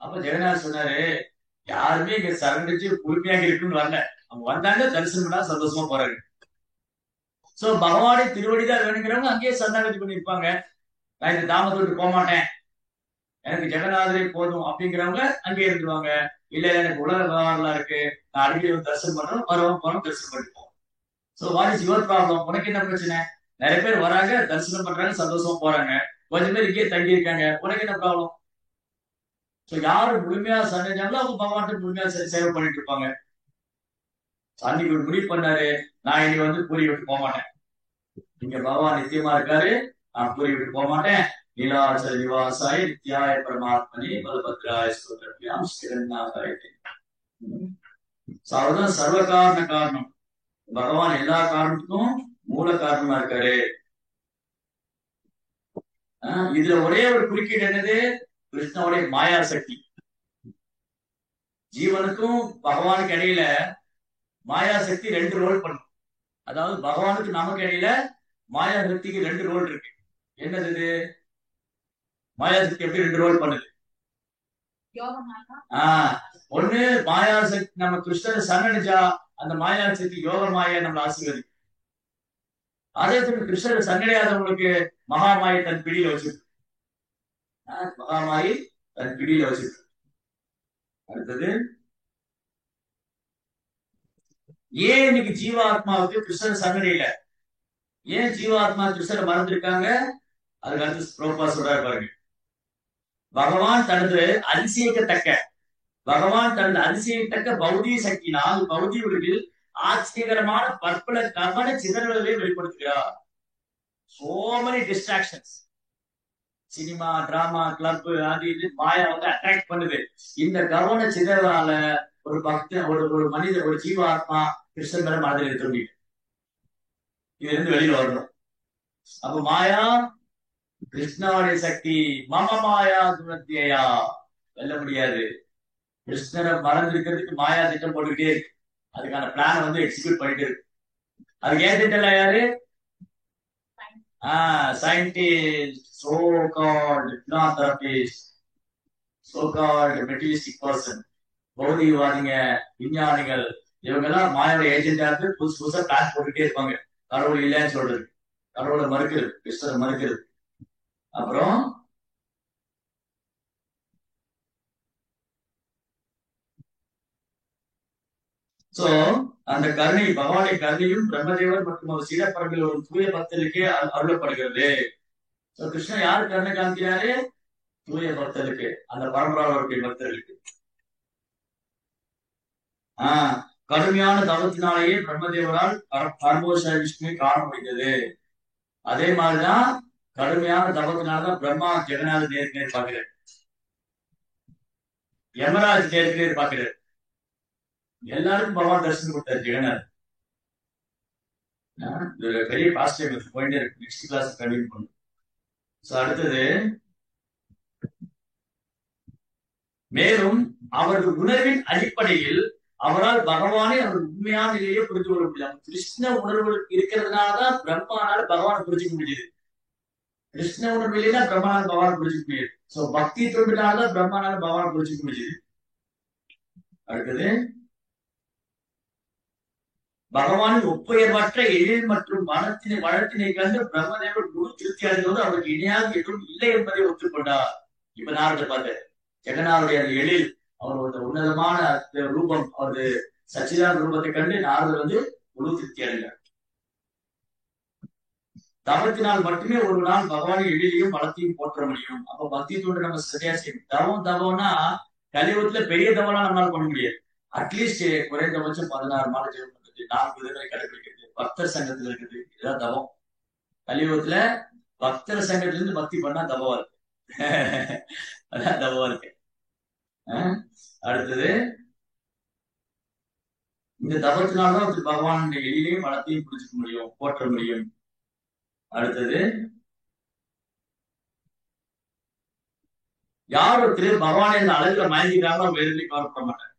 அப்ப ஜெகநாதர் சொன்னாரு, யாருமே இங்க சரண்டிச்சு உரிமையாக இருக்குன்னு வரல. அவங்க வந்தாங்க, தரிசனம் பண்ணா சந்தோஷமா போறாங்க. சோ பகவானை திருவடிதான் வேணுங்கிறவங்க அங்கேயே சரணாகதி பண்ணிருப்பாங்க. நான் இந்த தாமத்தை விட்டு போக மாட்டேன், எனக்கு ஜெகநாதரே போதும் அப்படிங்கிறவங்க அங்கே இருந்துருவாங்க. இல்ல எனக்கு உலக விவகாரம்லாம் இருக்கு, நான் அடிக்கடி தரிசனம் பண்றோம், வரவும் போறோம், தரிசனம் பண்ணிப்போம். So what is your problem? உனக்கு என்ன பிரச்சனை? நிறைய பேர் வராங்க, தரிசனம் பண்றாங்க, சந்தோஷமா போறாங்க, கொஞ்சம் பேர் இங்கே தங்கி இருக்காங்க, உனக்கு என்ன ப்ராப்ளம்? சோ யாரு முழுமையா சந்திச்சாங்களோ அவங்க பகவான் முழுமையா சேவை பண்ணிட்டு இருப்பாங்க. அன்னைக்கு ஒரு முடிவு பண்ணாரு, நான் இனி பூரி விட்டு போக மாட்டேன், இங்க பகவான் நித்தியமா இருக்காரு, நான் பூரி விட்டு போக மாட்டேன். நீலாச்சல நிவாசாய நித்யாய பரமாத்மனி பலபத்ராய ஸ்தோத்ரம் ஸ்ரீரங்கநாதாய. அவர்தான் சர்வ காரணம். பகவான் எல்லா காரணத்துக்கும் மூல காரணமா இருக்காரு. இதுல ஒரே ஒரு குறுக்கீடு என்னது? கிருஷ்ணனுடைய மாயா சக்தி. ஜீவனுக்கும் பகவானுக்கு இடையில மாயா சக்தி 2 ரோல் பண்ணும். அதாவது பகவானுக்கு நமக்கு இடையில மாயா சக்திக்கு 2 ரோல் இருக்கு. என்னது இது? மாயா சக்தி எப்படி 2 ரோல் பண்ணுது? ஒண்ணு மாயா சக்தி நம்ம கிருஷ்ணரை சரணடைஞ்சா அந்த மாயா சக்தி யோக மாயை நம்மளை ஆசீர்வதிக்கும். அதே சமயம் கிருஷ்ணரை சரணடையாதவங்களுக்கு மகாமாயை தன் பிடியில வச்சிருக்கு. மகாமாயை தன் பிடியில வச்சிருக்கு. அடுத்தது, ஏன் இன்னைக்கு ஜீவாத்மாவுக்கு கிருஷ்ணர் சரணடையில? ஏன் ஜீவாத்மா கிருஷ்ணரை மறந்துருக்காங்க? அதுக்கு அடுத்து பிரபுபாத் சொல்றாரு பாருங்க. பகவான் தனது அதிசயிக்கத்தக்க பௌதிக சக்தியினால் பௌதிக உலகில் ஆச்சரியகரமான பற்பல கவன சிதறல்களை வெளிப்படுத்துகிறார். So many distractions. Cinema, drama, club, அது இது மாயா வந்து அட்ராக்ட் பண்ணுது. இந்த கவன சிதறலால ஒரு பக்தன், ஒரு மனிதர், ஒரு ஜீவாத்மா கிருஷ்ணன் மேல மனதில் இருக்க முடியும். இதுல இருந்து வெளியில வரணும். அப்ப மாயா கிருஷ்ணனுடைய சக்தி மம மாயா துரத்தியா வெல்ல முடியாது. கிருஷ்ணரை மறந்துருக்கிறதுக்கு மாயா திட்டம் போட்டுக்கிட்டே இருக்கு. அதுக்கான பிளான் வந்து எக்ஸிக்யூட் பண்ணிட்டு இருக்கு. அதுக்கு ஏன் திட்டம் யாரு? Scientist, so called philanthropist, so called materialistic person, பௌதிகவாதிங்க, விஞ்ஞானிகள், இவங்க எல்லாம் மாயாவோட ஏஜென்டா இருந்து புதுசு புதுசா பிளான் போட்டுட்டே இருப்பாங்க. கடவுள் இல்லைன்னு சொல்றது, கடவுளை மறுக்கிறது, கிருஷ்ணரை மறுக்கிறது. அப்புறம் சோ அந்த கருணை, பகவானுடைய கருணையும் பிரம்மதேவர் மற்றும் அவர் சீடப்பரம்பில் ஒரு தூய பக்தருக்கே அருளப்படுகிறது. கிருஷ்ணன் யாரு கருணை காமிக்கிறாரு? தூய பக்தருக்கு, அந்த பரம்பராவுடைய பக்தர்களுக்கு. கடுமையான தவத்தினாலேயே பிரம்மதேவரால் பரமோஷ விஷ்ணுவை காண முடிந்தது. அதே மாதிரிதான் கடுமையான தவத்தினால்தான் பிரம்மா ஜெகநாத நேருக்கு நேர் பார்க்கிறார், யமராஜ் நேருக்கு நேர் பார்க்கிறார். எல்லாருக்கும் பகவான் தரிசனம் கொடுத்தார் ஜெகநாத். பெரிய பாசிட்டிவ் போயிட்டே இருக்கு. நெக்ஸ்ட் கிளாஸ் கண்டினியூ பண்ணும். அடுத்தது, மேலும் அவரது உணர்வின் அடிப்படையில் அவரால் பகவானை அவர் உண்மையான நிலையை புரிந்து கொள்ள முடியாது. கிருஷ்ண உணர்வு இருக்கிறதுனாலதான் பிரம்மானால பகவானை புரிஞ்சுக்க முடியுது. கிருஷ்ண உணர்வு இல்லைன்னா பிரம்மானால பகவானை புரிஞ்சுக்க முடியாது. சோ பக்தி தொண்டுனாலதான் பிரம்மானால பகவானை புரிஞ்சுக்க முடியுது. அடுத்தது, பகவானின் ஒப்புயர்வற்ற எழில் மற்றும் வளத்தினை கண்டு பிரம்மதேவர் குரு திருப்தி அடைந்தோடு அவருக்கு இணையாக எதுவும் இல்லை என்பதை ஒத்துக்கொண்டார். இப்ப நாரதர் பார்த்தார் ஜெகநாதருடைய அந்த எழில், அவரோட உன்னதமான ரூபம், அவரது சச்சிதான ரூபத்தை கண்டு நாரதர் வந்து குரு திருப்தி அடைந்தார். தவத்தினால் மட்டுமே ஒரு நாள் பகவானின் எழிலையும் வளத்தையும் போற்ற முடியும். அப்ப பக்தி தொண்டு நம்ம சரியா செய்யணும். தவம்னா கலியுகத்துல பெரிய தவம்லாம் நம்மளால பண்ண முடியாது. அட்லீஸ்ட் குறைந்தபட்சம் 16 மாலை ஜெபம் பண்றது, 4 விதங்களை கடைபிடிக்கிறது, பக்தர் சங்கத்துல இருக்குது, இதுதான் தவம். கலியுகத்துல பக்தர் சங்கத்துல இருந்து பக்தி பண்ணா தவமா இருக்கு. அதான் தவமா இருக்கு. அடுத்தது, இந்த தவத்தினால்தான் பகவானுடைய எழிலையும் வளத்தையும் புரிஞ்சுக்க முடியும், போற்ற முடியும். அடுத்தது, யார் ஒருத்தர் பகவானை இந்த அழகுல மயங்கிட்டாங்க அவங்க எதிர்த்து கவலைப்பட மாட்டாங்க.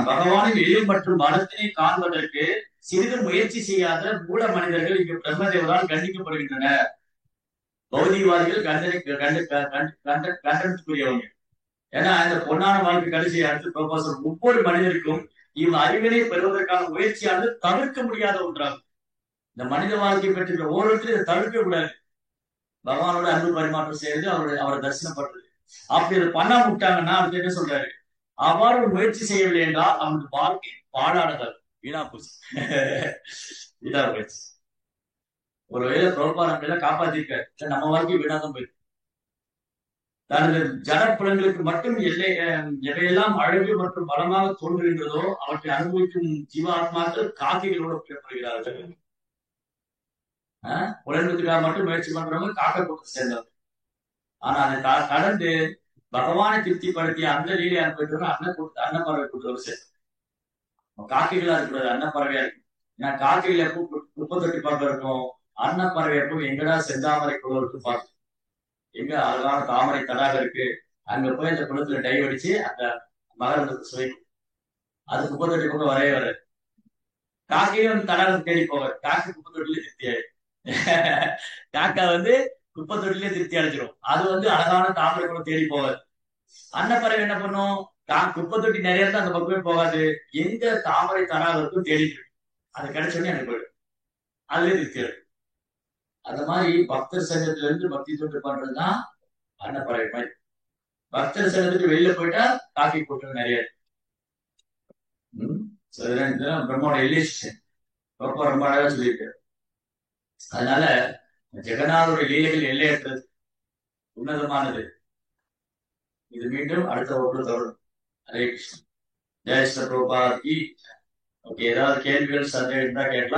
பகவானின் எழில் மற்றும் வளத்தினை காண்பதற்கு சிறிதும் முயற்சி செய்யாத மூல மனிதர்கள் இங்கு பிரம்மதேவரால் கண்டிக்கப்படுகின்றனர். பௌதிகவாதிகள் கண்டனத்துக்குரியவங்க. ஏன்னா இந்த பொன்னான வாழ்க்கை கடைசியை அடுத்து ப்ரொபோசல், ஒவ்வொரு மனிதருக்கும் இவ் அறிவினை பெறுவதற்கான முயற்சியானது தவிர்க்க முடியாத ஒன்றாகும். இந்த மனித வாழ்க்கை பெற்றிருக்க ஒவ்வொருத்தரும் இதை தவிர்க்க கூடாது. பகவானோட அன்பு பரிமாற்றம் செய்யறது, அவரை தரிசனம் பண்றது. அப்படி அதை பண்ண விட்டாங்கன்னா அவருக்கு என்ன சொல்றாரு? அவ்வாறு முயற்சி செய்யவில்லை என்றால் அவனுக்கு வாழ்க்கை பாழானதால் வீணா போச்சு. வீணா போச்சு. ஒருவேளை பிரபுபாத காப்பாத்திருக்காரு, நம்ம வாழ்க்கை வீணாதான் போயிருக்கு. தனது ஜட புலன்களுக்கு மட்டும் எவையெல்லாம் அழகு மற்றும் பலமாக தோன்றுகின்றதோ அவற்றை அனுபவிக்கும் ஜீவாத்மாக்கள் காக்கைகளோடு ஒப்பிடப்படுகிறார்கள். உலகத்துக்காக மட்டும் முயற்சி பண்றவங்க காக்க கூட்டத்தை சேர்ந்தவங்க. ஆனா அதை கடந்து பகவானை திருப்திப்படுத்தி அந்த லீலை அனுப்பிட்டு அன்னப்பறவை கூட்டத்தோடு சேர்ந்து காக்கைகளா இருக்கக்கூடாது, அன்னப்பறவையா இருக்கு. ஏன்னா காக்கைகள் எப்போ குப்பை தொட்டி பார்க்க இருக்கும், அன்னப்பறவை எப்போ எங்கடா செந்தாமரை குளம் இருக்கு பார்க்கும். எங்க அழகான தாமரை தடாகம் இருக்கு, அங்க போய் அந்த குளத்துல டைவ் அடிச்சு அந்த மகரந்தத்தை சுவைக்கும். அது குப்பை தொட்டி பக்கம் வரவே வராது. காக்கையும் வந்து தடாகத்தை தேடி போவார், காக்கை குப்பை தொட்டிலே திருப்தி ஆயிடும். காக்கா வந்து குப்பை தொட்டிலே திருப்தி அடைஞ்சிடும். அது வந்து அழகான தாமரை குளம் தேடி போவார். அன்னப்பறவை என்ன பண்ணும், குப்பை தொட்டி நிறைய இருந்தா அந்த பக்கமே போகாது, எங்க தாமரை தடாகம் இருக்கும் தேடிட்டு இருக்கு. அது கிடைச்சோடனே எனக்கு போயிடும், அதுவே திருப்தி அடையும். அந்த மாதிரி பக்தர் சங்கத்துல இருந்து பக்தி தொண்டு பண்றதுதான் அன்னப்பறவை மாதிரி. பக்தர் சங்கத்துக்கு வெளியில போயிட்டா காக்கி கூட்டம் நிறைய இருக்கு. பிரம்மோட எல்லிஷன் ரொம்ப ரொம்ப அழகா சொல்லியிருக்காரு. அதனால ஜெகநாதருடைய லீலைகள் எல்லையற்றது, உன்னதமானது. இது மீண்டும் அடுத்த வகுப்புல தொடரும். ஹரே கிருஷ்ணன். ஜெய் ஸ்ரீ பிரபுபாத் கி. ஓகே, ஏதாவது கேள்விகள் சந்தேகம் இருந்தா கேட்கலாம்.